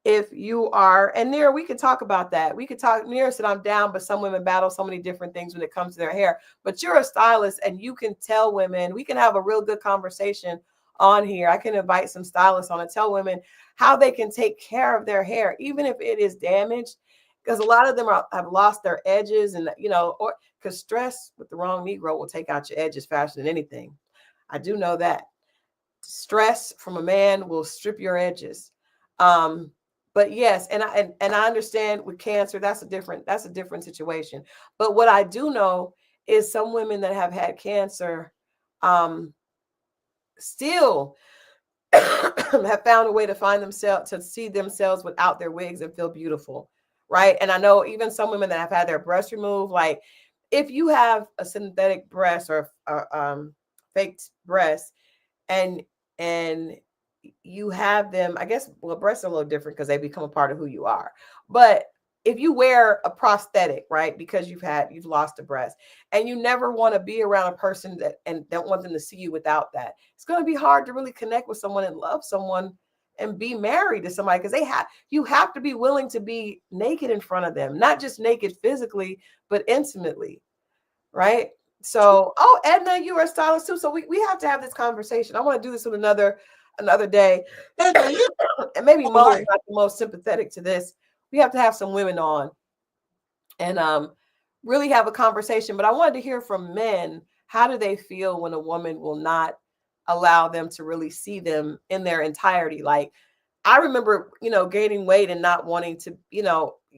if you are, and Nira, we could talk about that. Nira said, I'm down, but some women battle so many different things when it comes to their hair. But you're a stylist, and you can tell women, we can have a real good conversation on here. I can invite some stylists on and tell women how they can take care of their hair, even if it is damaged, because a lot of them have lost their edges, and or because stress with the wrong Negro will take out your edges faster than anything. I do know that stress from a man will strip your edges. But yes, and I understand with cancer, that's a different situation. But what I do know is some women that have had cancer still have found a way to see themselves without their wigs and feel beautiful, right? And I know even some women that have had their breasts removed, like if you have a synthetic breast or faked breast, and you have them, I guess, well, breasts are a little different because they become a part of who you are. But if you wear a prosthetic, right, because you've lost a breast, and you never want to be around a person and don't want them to see you without that, it's going to be hard to really connect with someone and love someone and be married to somebody, because you have to be willing to be naked in front of them, not just naked physically, but intimately, right? So, oh, Edna, you are a stylist too. So we have to have this conversation. I want to do this on another day. And maybe Mo is not the most sympathetic to this. We have to have some women on and really have a conversation. But I wanted to hear from men. How do they feel when a woman will not allow them to really see them in their entirety? Like, I remember, gaining weight and not wanting to,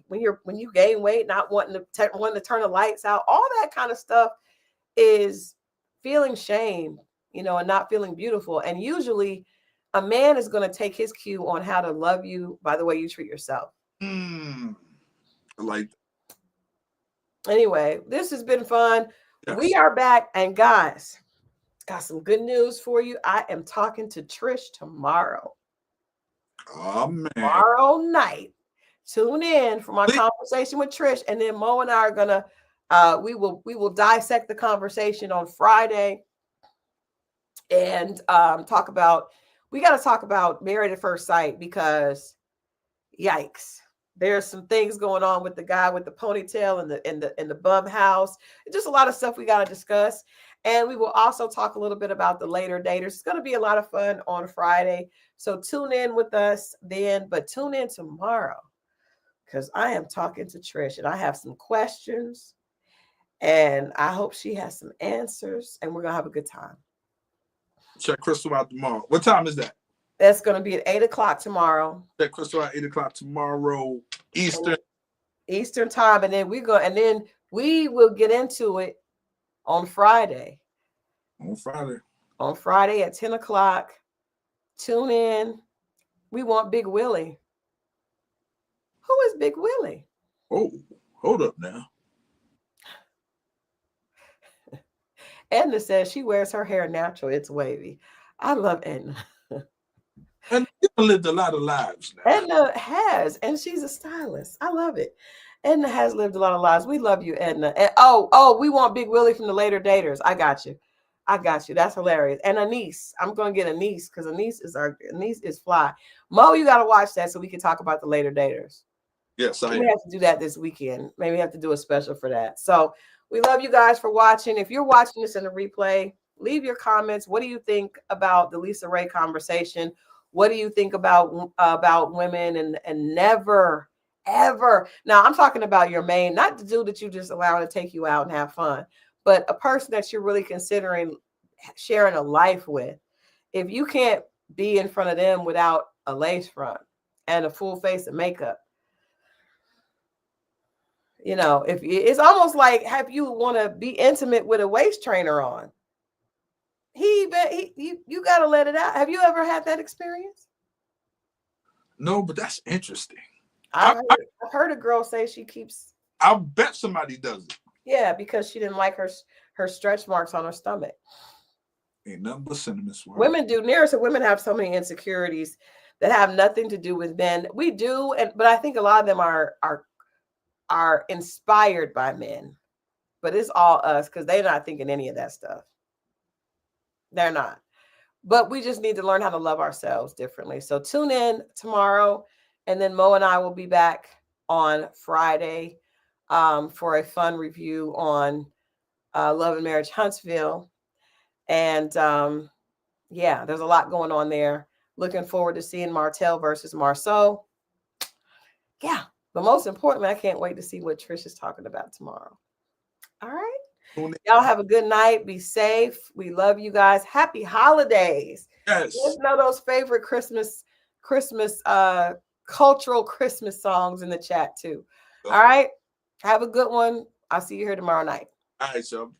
when you gain weight, not wanting to turn the lights out, all that kind of stuff is feeling shame, and not feeling beautiful. And usually a man is going to take his cue on how to love you by the way you treat yourself. I like that. Anyway, this has been fun. Yes. We are back, and guys, got some good news for you. I am talking to Trish tomorrow. Oh man. Tomorrow night. Tune in for my conversation with Trish, and then Mo and I are gonna we will dissect the conversation on Friday and we got to talk about Married at First Sight, because yikes, there's some things going on with the guy with the ponytail and the bum house. Just a lot of stuff we got to discuss. And we will also talk a little bit about the later daters. It's going to be a lot of fun on Friday. So tune in with us then, but tune in tomorrow, because I am talking to Trish and I have some questions and I hope she has some answers, and we're going to have a good time. Check Christal out tomorrow. What time is that? That's going to be at 8:00 tomorrow. Check Christal out 8:00 tomorrow Eastern time. And then we will get into it on Friday. On Friday at 10:00. Tune in. We want Big Willie. Who is Big Willie? Oh, hold up now. Edna says she wears her hair natural. It's wavy. I love Edna. And Edna lived a lot of lives now. Edna has, and she's a stylist. I love it. Edna has lived a lot of lives. We love you, Edna. And we want Big Willie from the later daters. I got you. That's hilarious. And a niece. I'm gonna get a niece, because a niece is fly. Mo, you gotta watch that so we can talk about the later daters. Yes, we have to do that this weekend. Maybe we have to do a special for that. So we love you guys for watching. If you're watching this in a replay, leave your comments. What do you think about the Lisa Raye conversation? What do you think about women and never, ever? Now, I'm talking about your main, not the dude that you just allow to take you out and have fun, but a person that you're really considering sharing a life with. If you can't be in front of them without a lace front and a full face of makeup, if it's almost like, have you want to be intimate with a waist trainer on? You got to let it out. Have you ever had that experience? No, but that's interesting. I've heard a girl say she keeps. I'll bet somebody does it. Yeah, because she didn't like her stretch marks on her stomach. Ain't nothing but sentiments. Women do. So women have so many insecurities that have nothing to do with men. We do, but I think a lot of them are inspired by men. But it's all us, because they're not thinking any of that stuff. They're not. But we just need to learn how to love ourselves differently. So tune in tomorrow, and then Mo and I will be back on Friday for a fun review on Love and Marriage Huntsville. And there's a lot going on there. Looking forward to seeing Martell versus Marceau. Yeah, but most importantly, I can't wait to see what Trish is talking about tomorrow. All right. Y'all have a good night. Be safe. We love you guys. Happy holidays. Yes. Let's know those favorite Christmas, cultural Christmas songs in the chat too. All right. Have a good one. I'll see you here tomorrow night. All right, so